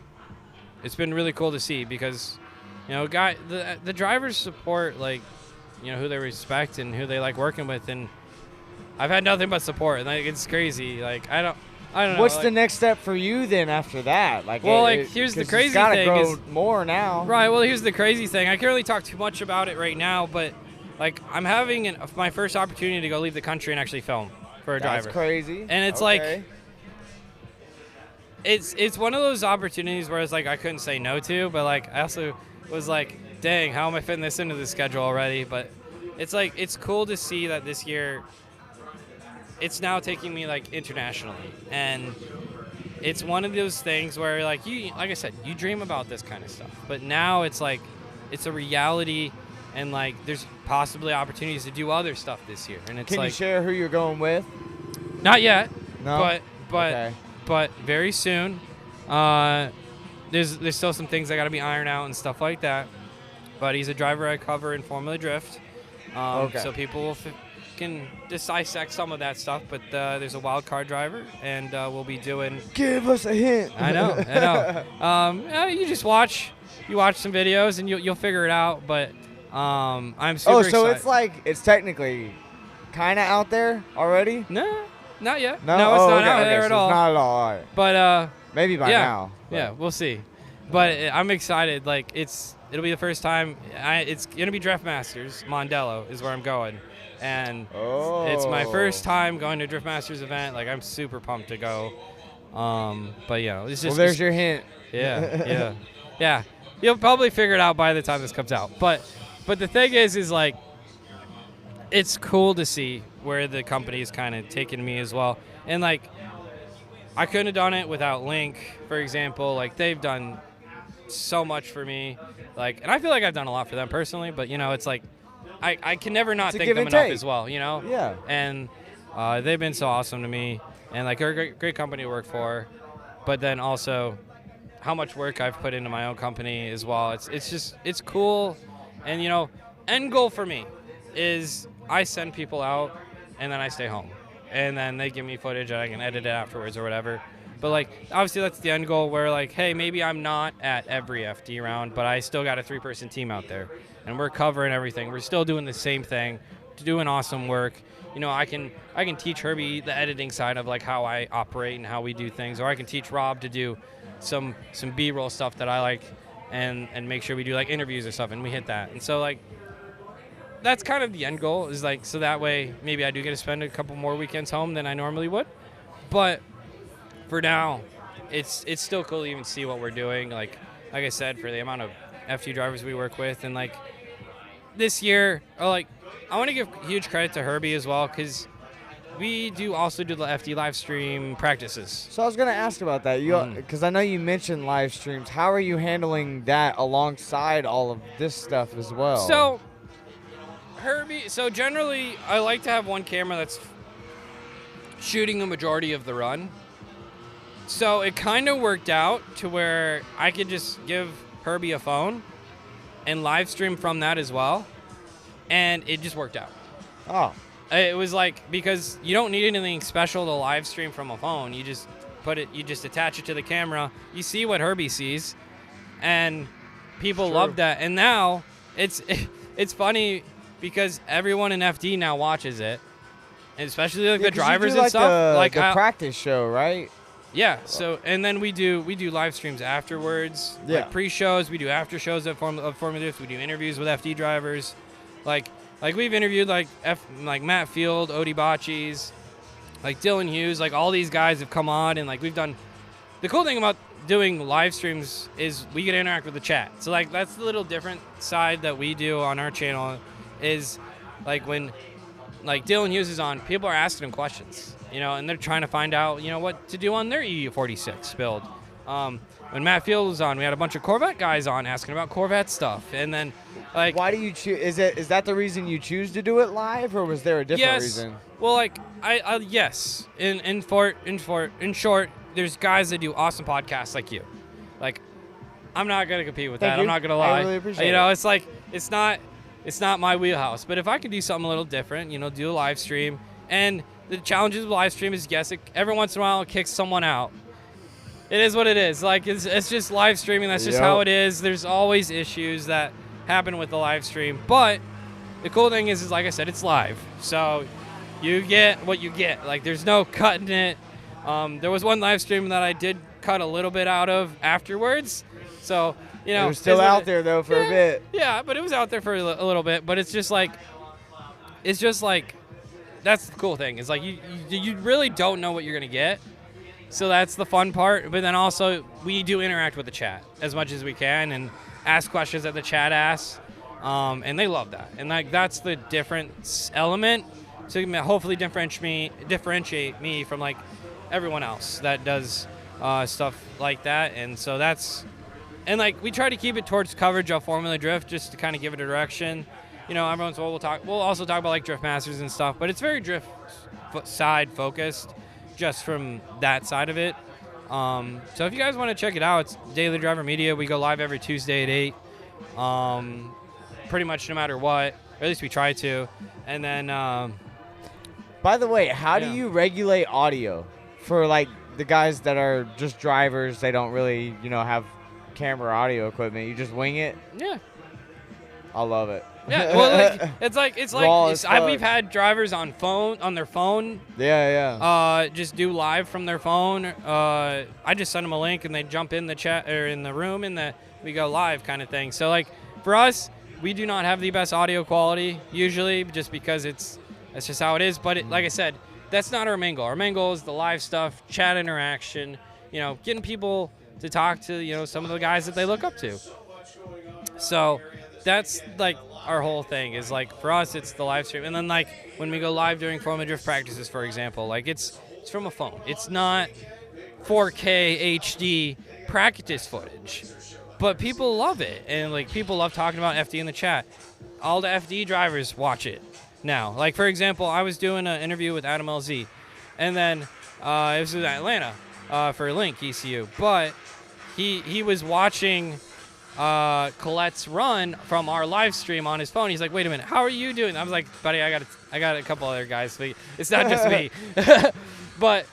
really cool to see, because the drivers support who they respect and who they like working with, and I've had nothing but support, and it's crazy. I don't know. What's the next step for you then after that? Here's the 'cause crazy it's gotta thing grow is, more now. right, well, here's the crazy thing. I can't really talk too much about it right now, but like I'm having my first opportunity to go leave the country and actually film for a driver. That's crazy. And it's like, it's one of those opportunities where it's like I couldn't say no to, but like I also was like, dang, how am I fitting this into the schedule already? But it's like, it's cool to see that this year it's now taking me like internationally, and it's one of those things where like like I said, you dream about this kind of stuff, but now it's like, it's a reality, and like there's possibly opportunities to do other stuff this year. And it's Can like, you share who you're going with? not yet, No? but very soon. There's still some things that got to be ironed out and stuff like that. But he's a driver I cover in Formula Drift, so people can dissect some of that stuff. But there's a wild card driver, and we'll be doing. Give us a hint. I know. You just watch some videos and you'll figure it out. But I'm super excited. So it's like it's technically kind of out there already. No, not yet. No, it's not out there at all. It's not at all. All right. But maybe by now. But. Yeah, we'll see. But I'm excited. Like it'll be the first time. It's gonna be Drift Masters. Mondello is where I'm going, and it's my first time going to Drift Masters event. Like I'm super pumped to go. But it's just. Well, there's your hint. Yeah. You'll probably figure it out by the time this comes out. But the thing is like, it's cool to see where the company is kind of taking me as well. And like, I couldn't have done it without Link, for example. Like they've done so much for me. Like, and I feel like I've done a lot for them personally, but it's like, I can never not thank them enough as well, Yeah. And they've been so awesome to me, and like they're a great company to work for. But then also, how much work I've put into my own company as well. It's cool, and end goal for me is I send people out, and then I stay home, and then they give me footage and I can edit it afterwards or whatever. But like obviously that's the end goal, where like, hey, maybe I'm not at every FD round, but I still got a 3-person team out there, and we're covering everything. We're still doing the same thing, doing awesome work. I can teach Herbie the editing side of like how I operate and how we do things, or I can teach Rob to do some B-roll stuff that I like, and make sure we do like interviews or stuff, and we hit that. And so like that's kind of the end goal, is like, so that way maybe I do get to spend a couple more weekends home than I normally would. But for now, it's still cool to even see what we're doing. Like I said, for the amount of FT drivers we work with, and like this year, I want to give huge credit to Herbie as well, because we also do the FD live stream practices. So I was gonna ask about that, because I know you mentioned live streams. How are you handling that alongside all of this stuff as well? So Herbie, generally I like to have one camera that's shooting the majority of the run. So it kind of worked out to where I could just give Herbie a phone and live stream from that as well, and it just worked out. Oh. It was like, because you don't need anything special to live stream from a phone. You just attach it to the camera. You see what Herbie sees, and people love that. And now it's funny because everyone in FD now watches it, and especially like the drivers and stuff. Like the practice show, right? Yeah. So, and then we do live streams afterwards. Yeah. Like pre-shows, we do after shows of Formula Drift. We do interviews with FD drivers, like we've interviewed like Matt Field, Odie Bocci's, like Dylan Hughes, like all these guys have come on, and like we've done. The cool thing about doing live streams is we get to interact with the chat. So like that's the little different side that we do on our channel, is like when like Dylan Hughes is on, people are asking him questions, and they're trying to find out, what to do on their EU46 build. When Matt Field was on, we had a bunch of Corvette guys on asking about Corvette stuff, and then like, why do you choose? Is that the reason you choose to do it live, or was there a different reason? Well, like yes. In short, there's guys that do awesome podcasts like you. Like, I'm not gonna compete with that. I'm not gonna lie. I really appreciate it. It's like it's not my wheelhouse. But if I could do something a little different, do a live stream. And the challenges with live stream is, yes, every once in a while it kicks someone out. It is what it is. Like it's just live streaming. That's just how it is. There's always issues that happen with the live stream. But the cool thing is like I said, it's live. So you get what you get. Like there's no cutting it. There was one live stream that I did cut a little bit out of afterwards. So, it was still out there though for a bit. Yeah, but it was out there for a little bit. But it's just like, it's just like, that's the cool thing. It's like you really don't know what you're going to get. So that's the fun part. But then also, we do interact with the chat as much as we can and ask questions that the chat asks. And they love that. And like that's the difference element to hopefully differentiate me from like everyone else that does stuff like that. And so that's, and like we try to keep it towards coverage of Formula Drift just to kind of give it a direction. You know, everyone's we'll also talk about like Drift Masters and stuff, but it's very Drift side focused just from that side of it. So if you guys want to check it out, it's Daily Driver Media. We go live every Tuesday at 8. Pretty much no matter what, or at least we try to. And then By the way, how do you regulate audio for like the guys that are just drivers? They don't really, have camera audio equipment. You just wing it. Yeah. I love it. Yeah. Well, it's like we've had drivers on their phone. Yeah. Just do live from their phone. I just send them a link and they jump in the chat or in the room and we go live kind of thing. So like for us, we do not have the best audio quality usually, just because that's just how it is. But like I said, that's not our main goal. Our main goal is the live stuff, chat interaction, getting people to talk to, some of the guys that they look up to. So that's like our whole thing is like, for us, it's the live stream. And then like when we go live during Formula Drift practices, for example, like it's from a phone. It's not 4K HD practice footage. But people love it, and like people love talking about FD in the chat. All the FD drivers watch it now. Like for example, I was doing an interview with Adam LZ, and then it was in Atlanta for Link ECU. But he was watching Colette's run from our live stream on his phone. He's like, "Wait a minute, how are you doing?" I was like, "Buddy, I got a couple other guys. So it's not just me." but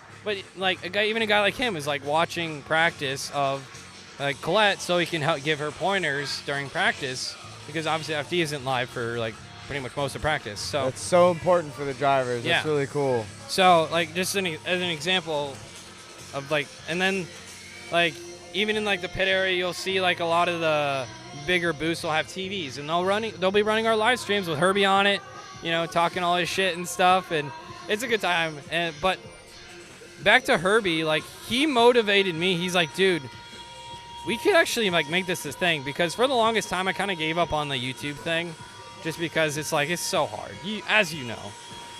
like even a guy like him is like watching practice of like Colette, so he can give her pointers during practice, because obviously FD isn't live for like pretty much most of practice. So that's so important for the drivers. Yeah. That's really cool. So like just as an example of like, and then like even in like the pit area, you'll see like a lot of the bigger booths will have TVs, and they'll be running our live streams with Herbie on it, talking all his shit and stuff, and it's a good time. But back to Herbie, like he motivated me. He's like, dude, we could actually like make this thing, because for the longest time I kind of gave up on the YouTube thing, just because it's like it's so hard, as you know,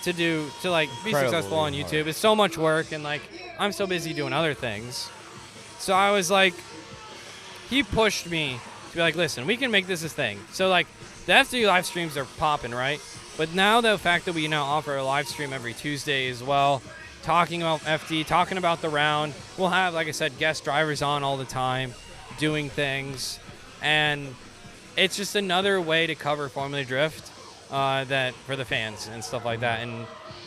to be successful on YouTube. It's so much work, and like I'm so busy doing other things. So I was like, he pushed me to be like, listen, we can make this a thing. So like the FD live streams are popping, right? But now the fact that we now offer a live stream every Tuesday as well, talking about FD, talking about the round, we'll have, like I said, guest drivers on all the time, doing things, and it's just another way to cover Formula Drift that for the fans and stuff like that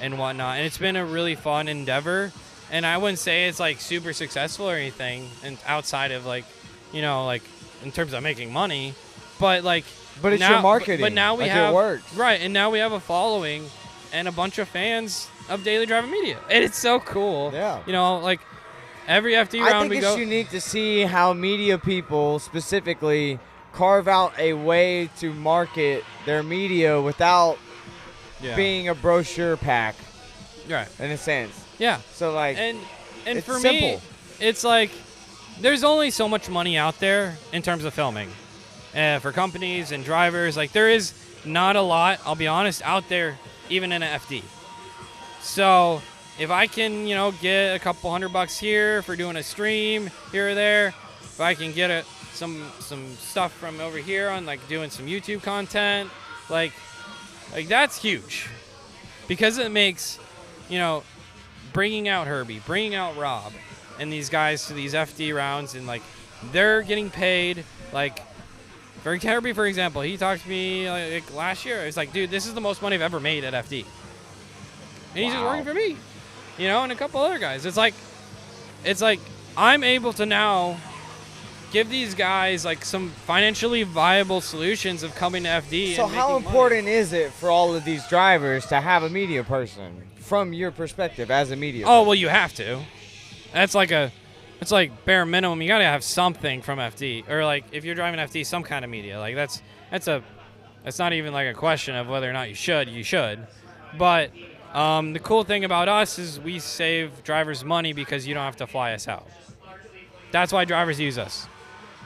and whatnot. And it's been a really fun endeavor, and I wouldn't say it's like super successful or anything, and outside of like like in terms of making money, but it's your marketing. But now we like have it works. Right, and now we have a following and a bunch of fans of Daily Driver Media, and it's so cool. Yeah, like every FD round we go. I think it's unique to see how media people specifically carve out a way to market their media without being a brochure pack. Right. In a sense. Yeah. So like, and it's for simple. me, it's like there's only so much money out there in terms of filming for companies and drivers. Like there is not a lot, I'll be honest, out there even in an FD. So if I can, get a couple $100 here for doing a stream here or there, if I can get some stuff from over here on like doing some YouTube content, like that's huge, because it makes, bringing out Herbie, bringing out Rob, and these guys to these FD rounds, and like they're getting paid. Like for Herbie, for example, he talked to me like last year. It's like, dude, this is the most money I've ever made at FD, and he's just working for me. And a couple other guys. It's like I'm able to now give these guys like some financially viable solutions of coming to FD. So and how making important money. is it for all of these drivers to have a media person from your perspective as a media Oh, well, you have to. It's like bare minimum. You got to have something from FD, or like if you're driving FD, some kind of media. Like that's a It's not even like a question of whether or not you should. But the cool thing about us is we save drivers money because you don't have to fly us out. That's why drivers use us,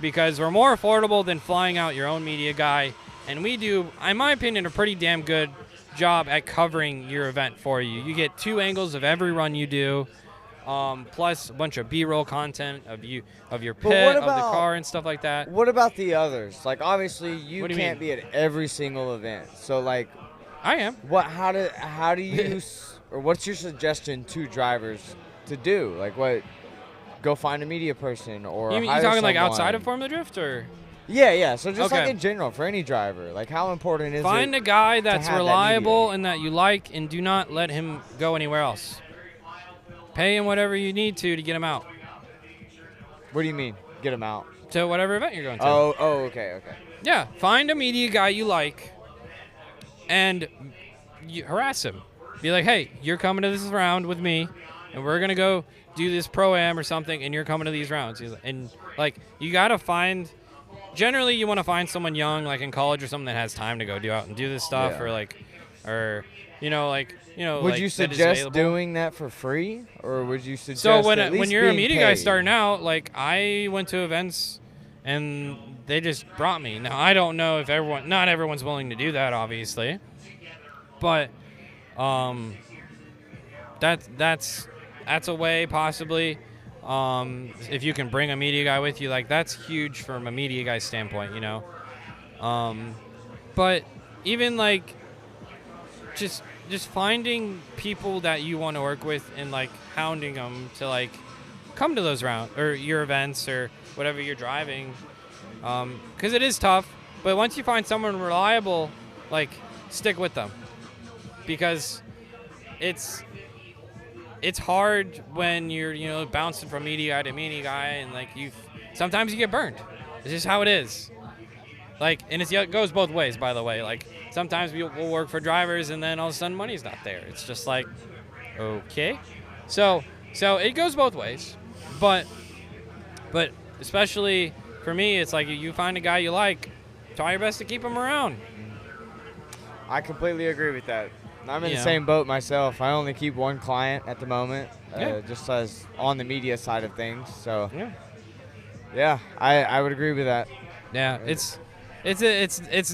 because we're more affordable than flying out your own media guy. And we do, in my opinion, a pretty damn good job at covering your event for you. You get 2 angles of every run you do, plus a bunch of B-roll content of your pit, of the car, and stuff like that. What about the others? Like, obviously, you do you can't be at every single event. So, like, I am. how do you or what's your suggestion to drivers to do? Like, what? Go find a media person or You hire talking like someone. outside of Formula Drift, or? Yeah. So just like Okay. in general for any driver, like how important is Find it? a guy that's have that reliable media? and that you like, and do not let him go anywhere else. Pay him whatever you need to get him out What do you mean? Get them out? to whatever event you're going to. Oh, okay. Yeah, find a media guy you like, and you harass him. Be like, hey, you're coming to this round with me, and we're gonna go do this pro-am or something, and you're coming to these rounds. And like, you gotta find. Generally, you want to find someone young, like in college or something, that has time to go out and do this stuff, Yeah. or like, Would like, you that is suggest available. doing that for free, or would you suggest So at least when you're a being media guy paid? starting out, like I went to events and they just brought me. Now I don't know if not everyone's willing to do that, obviously, but that's a way possibly. If you can bring a media guy with you, like that's huge from a media guy standpoint, But even like just finding people that you want to work with and like hounding them to like come to those rounds or your events or whatever you're driving, because it is tough. But once you find someone reliable, like stick with them, because it's hard when you're bouncing from media guy to media guy, and like sometimes you get burned. It's just how it is. Like, and it goes both ways, by the way. Like sometimes we'll work for drivers, and then all of a sudden money's not there. It's just like, okay. So it goes both ways, but especially for me, it's like you find a guy you like, try your best to keep him around. I completely agree with that. I'm in Yeah. the same boat myself. I only keep one client at the moment, Yeah. just as on the media side of things. So Yeah. yeah, I would agree with that. Yeah, it's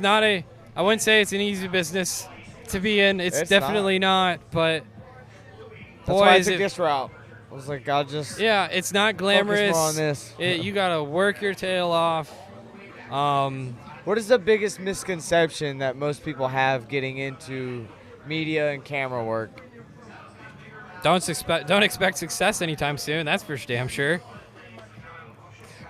not a. I wouldn't say it's an easy business to be in. It's definitely not. But That's boy, why I is took it, this route. I was like, I'll just yeah, it's not glamorous. more on this. You gotta work your tail off. What is the biggest misconception that most people have getting into media and camera work? Don't expect success anytime soon. That's for damn sure.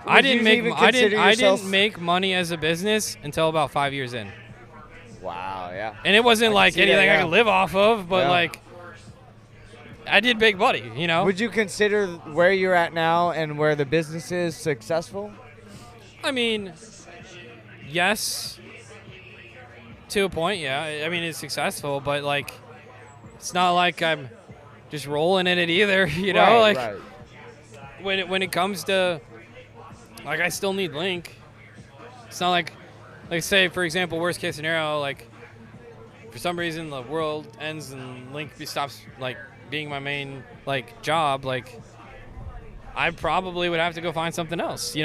I Would didn't you make even I consider didn't yourself- make money as a business until about 5 years in, Wow, yeah. and it wasn't I can like see that, anything I yeah. could live off of, but Yeah. like I did big money, Would you consider where you're at now and where the business is successful? I mean, yes, to a point, yeah. I mean, it's successful, but like, it's not like I'm just rolling in it either. Right. When it comes to, like, I still need Link. It's not like say for example, worst case scenario, like for some reason the world ends and Link stops like being my main like job. Like, I probably would have to go find something else.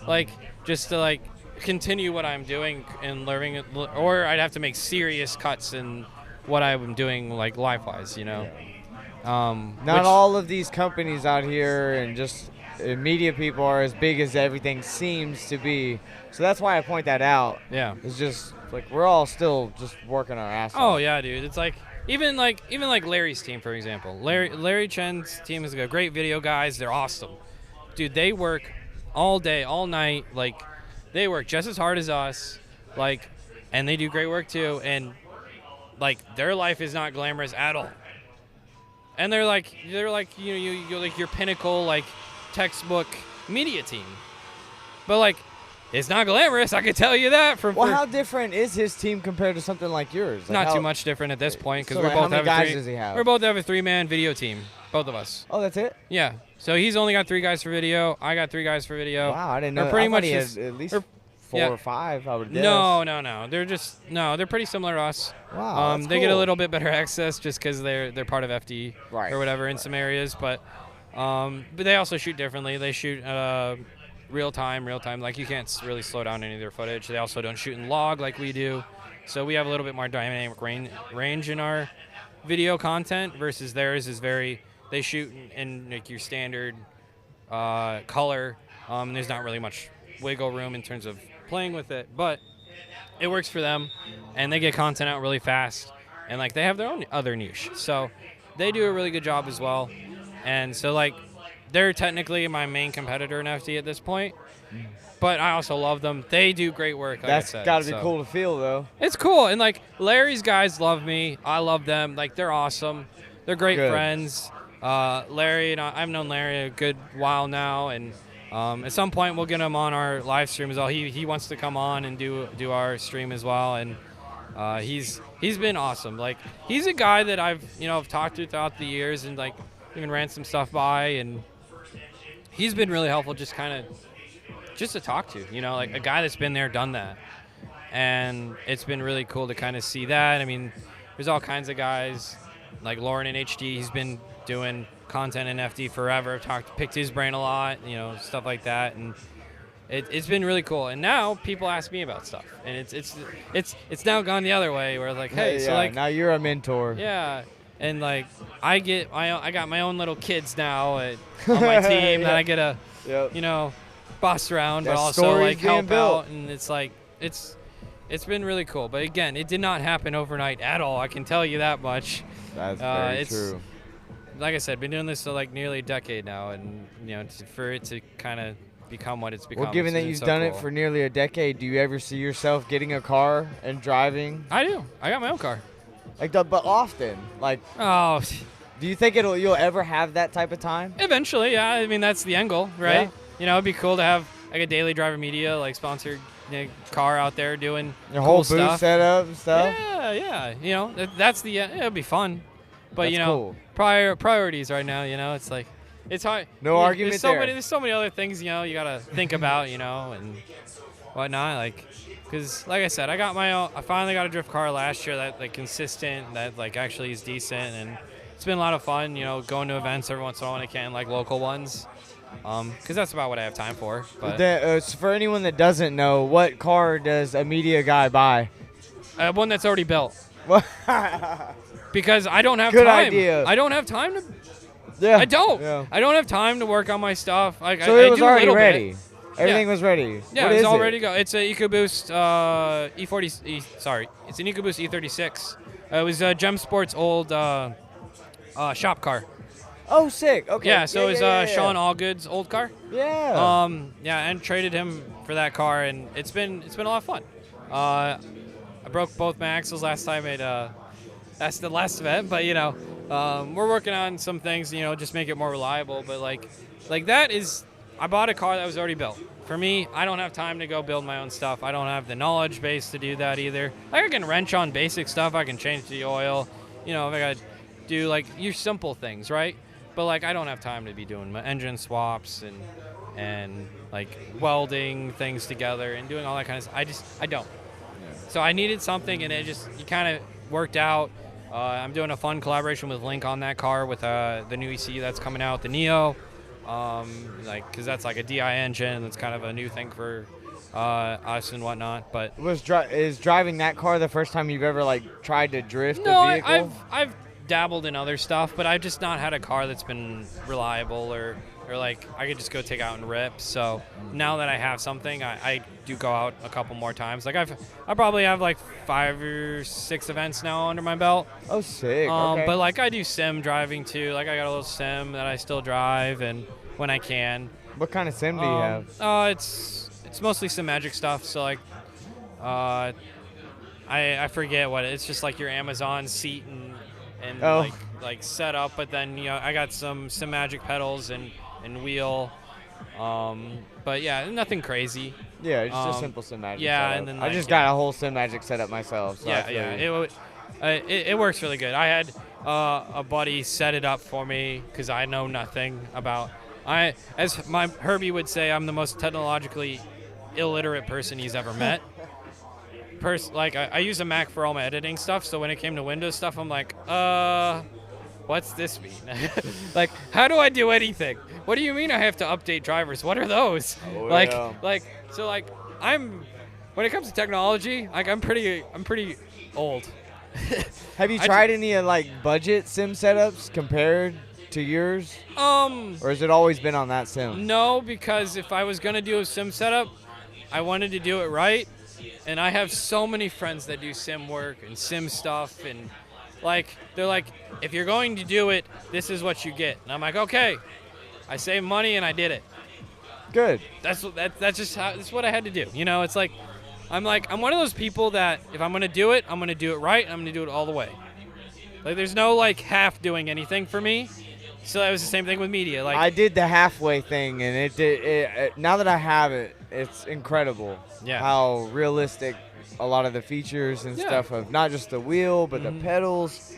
Like just to like continue what I'm doing and learning it, or I'd have to make serious cuts in what I'm doing, like life-wise, Not all of these companies out here and just media people are as big as everything seems to be. So that's why I point that out. Yeah. It's just like we're all still just working our ass Oh off. yeah, dude. It's like even like Larry's team, for example. Larry Chen's team is a great video guys. They're awesome, dude. They work all day, all night. Like, they work just as hard as us. Like, and they do great work too. And like, their life is not glamorous at all. And they're like you're like your pinnacle like textbook media team. But like, it's not glamorous. I can tell you that. Well, how different is his team compared to something like yours? Like not how- too much different at this point, because So, we're like, how both many have guys does he have? We're both have a 3-man video team, both of us. Oh, that's it? Yeah. So he's only got 3 guys for video. I got 3 guys for video. Wow, I didn't know. We're pretty I thought much he had just- at least we're 4 Yeah. or 5, I would guess. No. They're pretty similar to us. Wow, that's they get a cool. little bit better access just because they're part of FD Right, or whatever in some areas, but they also shoot differently. They shoot real time. Like you can't really slow down any of their footage. They also don't shoot in log like we do, so we have a little bit more dynamic range in our video content versus theirs is they shoot in like your standard color. There's not really much wiggle room in terms of playing with it, but it works for them, and they get content out really fast, and like they have their own other niche, so they do a really good job as well. And so like they're technically my main competitor in FD at this point, but I also love them. They do great work. Like That's I said, got to be so. cool to feel, though. It's cool, and like Larry's guys love me. I love them. Like they're awesome. They're great Good. friends. Larry and I've known Larry a good while now, and at some point we'll get him on our live stream as well. He wants to come on and do our stream as well, and he's been awesome. Like he's a guy that I've talked to throughout the years, and like even ran some stuff by, and he's been really helpful just to talk to, like a guy that's been there, done that. And it's been really cool to kind of see that. I mean, there's all kinds of guys like Lauren in HD. He's been doing content in FD forever. Picked his brain a lot, stuff like that. And it's been really cool. And now people ask me about stuff, and it's now gone the other way where like, hey, so like now you're a mentor. yeah. And like I got my own little kids now on my team that I get to Yep. boss around, but That also story's like being help built. out, and it's like it's been really cool. But again, it did not happen overnight at all. I can tell you that much. That's very it's true. Like I said, been doing this for like nearly a decade now, and for it to kind of become what it's become. Well, given it's that been you've so done it cool. for nearly a decade, do you ever see yourself getting a car and driving? I do. I got my own car. But often, like, Oh, do you think you'll ever have that type of time? eventually, yeah. I mean, that's the end goal, right? Yeah. It'd be cool to have like a daily driver media, like sponsored car out there doing Your cool whole booth stuff. setup and stuff? Yeah. That's the it'll be fun, but That's cool. priorities right now. It's like it's hard. No argument there's so there. There's so many other things you gotta think about, and whatnot. Like, because like I said, I finally got a drift car last year that like consistent, that like actually is decent, and it's been a lot of fun. Going to events every once in a while when I can, like local ones. Because that's about what I have time for. But So for anyone that doesn't know, what car does a media guy buy? one that's already built. Because I don't have Good time. idea. I don't have time to. Yeah. I don't. Yeah. I don't have time to work on my stuff. Like, So I it was do a already little ready. bit. Everything was ready. Yeah, What it's is all it? ready to go. It's a EcoBoost E40. It's an EcoBoost E36. It was Gem Sports' old shop car. Oh, sick. Okay. Yeah, so it was yeah. Sean Allgood's old car. Yeah. And traded him for that car, and it's been a lot of fun. I broke both my axles last time that's the last event, but we're working on some things, just make it more reliable. But like that is, I bought a car that was already built. For me, I don't have time to go build my own stuff. I don't have the knowledge base to do that either. I can wrench on basic stuff. I can change the oil. If I got to do like your simple things, right? But like I don't have time to be doing my engine swaps and like welding things together and doing all that kind of stuff. I don't. So I needed something, and it kind of worked out. I'm doing a fun collaboration with Link on that car with the new ECU that's coming out, the Neo. Because that's like a DI engine. That's kind of a new thing for us and whatnot. But is driving that car the first time you've ever like tried to drift no, a vehicle? I've dabbled in other stuff, but I've just not had a car that's been reliable or like I could just go take out and rip. So now that I have something, I do go out a couple more times. Like I probably have like 5 or 6 events now under my belt. Oh, sick. Okay. But like I do sim driving too. Like I got a little sim that I still drive, and when I can. What kind of sim do you have? It's mostly some magic stuff. So like, I forget what it's just like your Amazon seat and like set up. But then I got some magic pedals and wheel. But yeah, nothing crazy. Yeah, it's just simple sim magic. Yeah, setup. and then I just got a whole sim magic setup myself. So it works really good. I had a buddy set it up for me because I know nothing about. As my Herbie would say, I'm the most technologically illiterate person he's ever met. Like I use a Mac for all my editing stuff, so when it came to Windows stuff, I'm like, what's this mean? Like, how do I do anything? What do you mean I have to update drivers? What are those? Oh, like, yeah. when it comes to technology, like I'm pretty old. Have you tried any like budget sim setups compared to yours? Or has it always been on that sim? No, because if I was gonna do a sim setup, I wanted to do it right. And I have so many friends that do sim work and sim stuff, and like they're like, if you're going to do it, this is what you get. And I'm like, okay. I saved money and I did it. Good. That's what I had to do. You know, it's like I'm one of those people that if I'm gonna do it, I'm gonna do it right. And I'm gonna do it all the way. Like there's no like half doing anything for me. So that was the same thing with media. Like I did the halfway thing, and it now that I have it, it's incredible. Yeah. How realistic a lot of the features and stuff of not just the wheel but the pedals.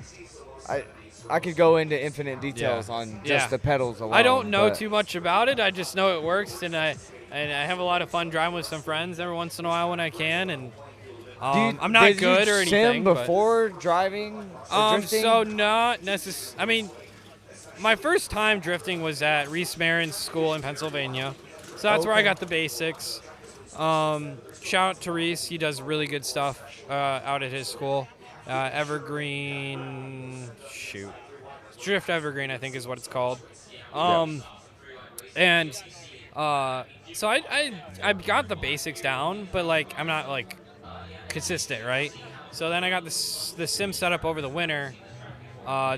I could go into infinite details on just the pedals alone. I don't know too much about it. I just know it works, and I have a lot of fun driving with some friends every once in a while when I can. And I'm not good or anything. Did you sim before driving or drifting? So not necessarily. I mean, my first time drifting was at Reese Marin's school in Pennsylvania. So that's where I got the basics. Shout out to Reese. He does really good stuff out at his school. Evergreen, Drift Evergreen, I think is what it's called. And so I got the basics down, but like I'm not like consistent, right? So then I got the sim set up over the winter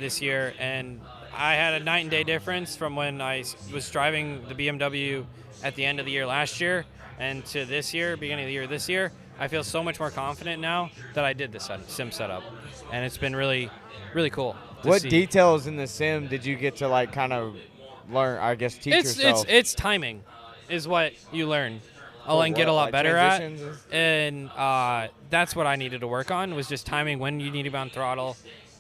this year, and I had a night and day difference from when I was driving the BMW at the end of the year last year and to this year, beginning of the year this year. I feel so much more confident now that I did the sim setup, and it's been really, really cool. What details in the sim did you get to like kind of learn? I guess teach yourself. It's timing, is what you learn. And get a lot better at, and that's what I needed to work on was just timing when you need to be on throttle,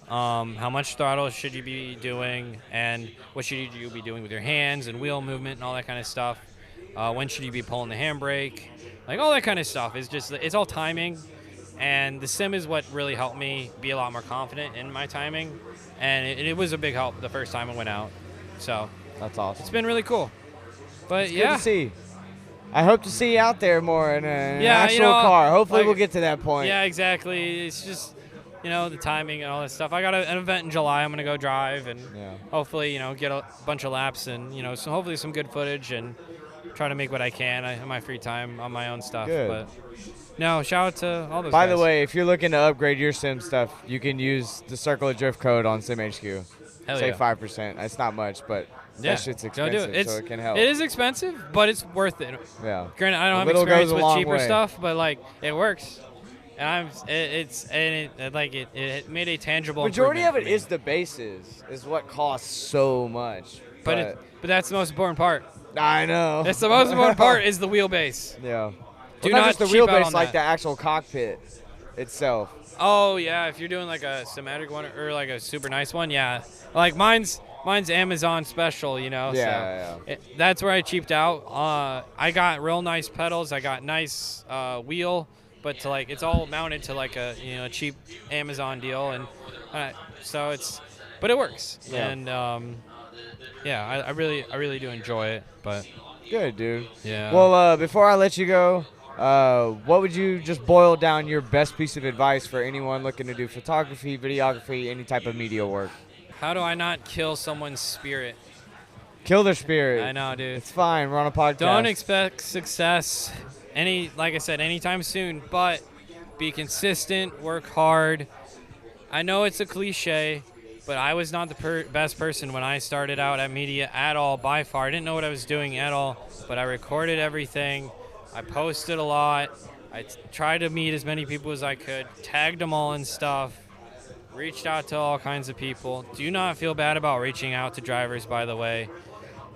how much throttle should you be doing, and what should you be doing with your hands and wheel movement and all that kind of stuff. When should you be pulling the handbrake? Like all that kind of stuff is just, it's all timing, and the sim is what really helped me be a lot more confident in my timing, and it was a big help the first time I went out. So that's awesome. It's been really cool. But it's good to see. I hope to see you out there more in an actual car. Hopefully we'll get to that point. Yeah, exactly. It's just, the timing and all that stuff. I got an event in July I'm going to go drive and hopefully, get a bunch of laps and, so hopefully some good footage and try to make what I can in my free time on my own stuff. Good. But no, shout out to all those By guys. the way, if you're looking to upgrade your sim stuff, you can use the Circle of Drift code on SimHQ. Save 5%. It's not much, but that shit's expensive, so it can help. It is expensive, but it's worth it. Yeah. Granted, I don't have experience with cheaper stuff, but like it works. And it made a tangible majority of it is the bases, is what costs so much. But that's the most important part. I know. That's the most important part is the wheelbase. Yeah. Do not not just the cheap out wheelbase, on like that. the actual cockpit itself. Oh yeah, if you're doing like a symmetric one or like a super nice one, yeah. Like mine's Amazon special, Yeah. So that's where I cheaped out. I got real nice pedals. I got nice wheel, but it's all mounted to like a cheap Amazon deal, and but it works. Yeah. And I really do enjoy it. But good, dude. Yeah. Well, before I let you go, what would you just boil down your best piece of advice for anyone looking to do photography, videography, any type of media work? How do I not kill someone's spirit? Kill their spirit. I know, dude. It's fine. We're on a podcast. Don't expect success like I said, anytime soon, but be consistent, work hard. I know it's a cliche, but I was not the best person when I started out at media at all, by far. I didn't know what I was doing at all, but I recorded everything. I posted a lot. I tried to meet as many people as I could, tagged them all and stuff, reached out to all kinds of people. Do not feel bad about reaching out to drivers, by the way.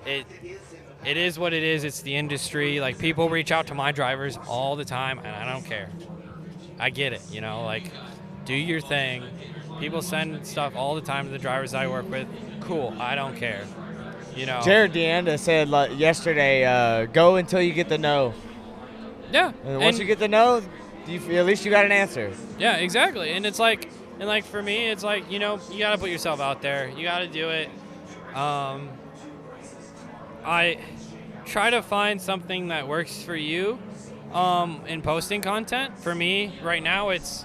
It is what it is. It's the industry. Like, people reach out to my drivers all the time, and I don't care. I get it, do your thing. People send stuff all the time to the drivers I work with. Cool, I don't care. Jared Deanda said yesterday, go until you get the no. Yeah. And once you get the no, at least you got an answer. Yeah, exactly. And it's like, for me, it's like, you know, you got to put yourself out there. You got to do it. I try to find something that works for you in posting content. For me, right now, it's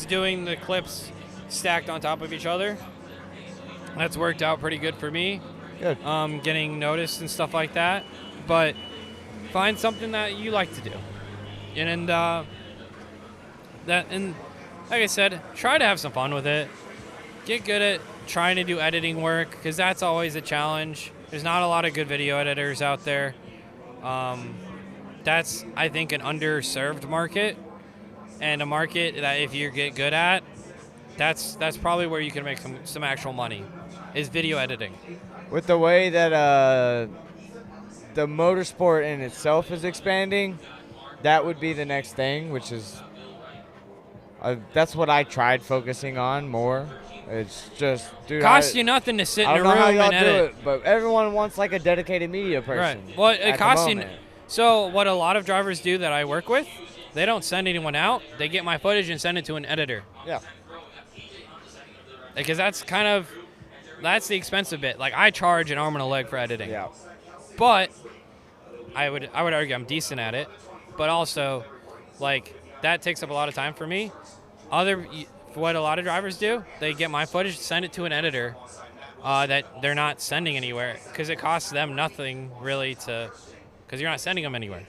doing the clips stacked on top of each other. That's worked out pretty good for me. Good. Getting noticed and stuff like that. But find something that you like to do. And like I said, try to have some fun with it. Get good at trying to do editing work, because that's always a challenge. There's not a lot of good video editors out there. That's, I think, an underserved market, and a market that if you get good at, that's probably where you can make some actual money, is video editing. With the way that the motorsport in itself is expanding, that would be the next thing, which is that's what I tried focusing on more. It's just, dude, costs you nothing to sit in a room I don't know how and y'all do edit. it, but everyone wants like a dedicated media person. Right. Well, it costs you. So what a lot of drivers do that I work with, they don't send anyone out. They get my footage and send it to an editor. Yeah. Because that's the expensive bit. Like, I charge an arm and a leg for editing. Yeah. But I would argue I'm decent at it. But also, like, that takes up a lot of time for me. What a lot of drivers do, they get my footage, send it to an editor that they're not sending anywhere, because it costs them nothing really because you're not sending them anywhere.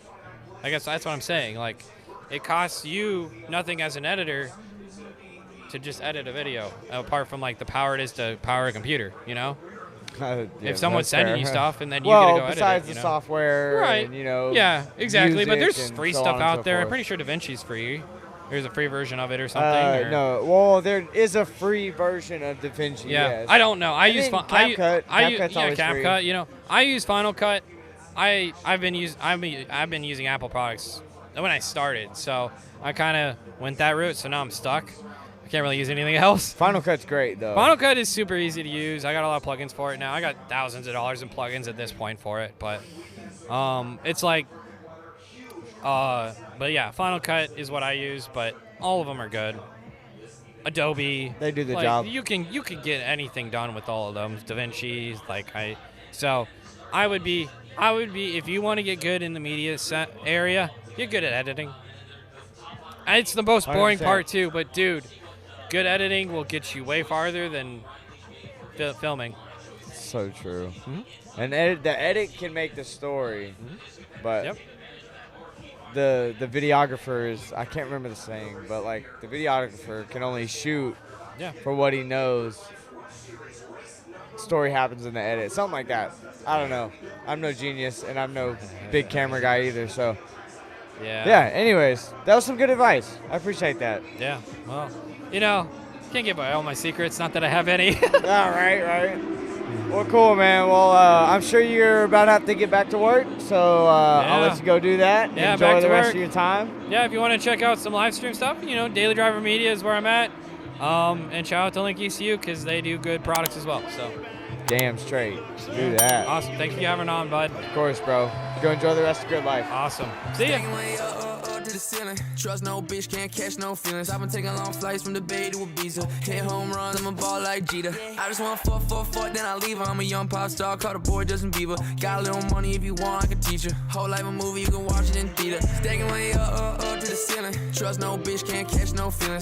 I guess that's what I'm saying. Like, it costs you nothing as an editor to just edit a video, apart from like the power it is to power a computer, you know? Yeah, if someone's sending you stuff and then you well, get to go edit it, besides you the know? software, Right? and, you know, yeah, exactly. But there's music free and so stuff on and out so there. I'm forth. pretty sure DaVinci's free. There's a free version of it or something. Or? No, well, there is a free version of DaVinci. Yeah, yes. I don't know. I use CapCut. CapCut's always CapCut. free. You know, I use Final Cut. I've been using Apple products when I started, so I kind of went that route. So now I'm stuck. I can't really use anything else. Final Cut's great though. Final Cut is super easy to use. I got a lot of plugins for it now. I got thousands of dollars in plugins at this point for it, but it's like. But yeah, Final Cut is what I use, but all of them are good. Adobe, they do the like, job. You can get anything done with all of them. DaVinci, so I would be if you want to get good in the media area, get good at editing. It's the most boring 100%. part too, but dude, good editing will get you way farther than filming. So true. Mm-hmm. And the edit can make the story, but. Yep. The videographer is, I can't remember the saying, but like the videographer can only shoot for what he knows. Story happens in the edit, something like that. I don't know. I'm no genius and I'm no big camera guy either, so yeah. Anyways, that was some good advice. I appreciate that. Yeah. Well, you know, can't give away all my secrets. Not that I have any. All right. Well, cool, man. Well, I'm sure you're about to have to get back to work, so I'll let you go do that. Yeah, Enjoy back the to rest work. of your time. Yeah, if you want to check out some live stream stuff, you know, Daily Driver Media is where I'm at. And shout out to Link ECU because they do good products as well. So Damn straight. Do that. Awesome. Thanks for having on, bud. Of course, bro. Go enjoy the rest of your life. Awesome. See ya. To the ceiling. Trust no bitch, can't catch no feelings. I've been taking long flights from the Bay to Ibiza. Hit home runs, I'm a ball like Jeter. I just want 4-4-4, then I leave. I'm a young pop star, call the boy Justin Bieber. Got a little money if you want, I can teach you. Whole life a movie, you can watch it in theater. Stacking way up to the ceiling. Trust no bitch, can't catch no feelings.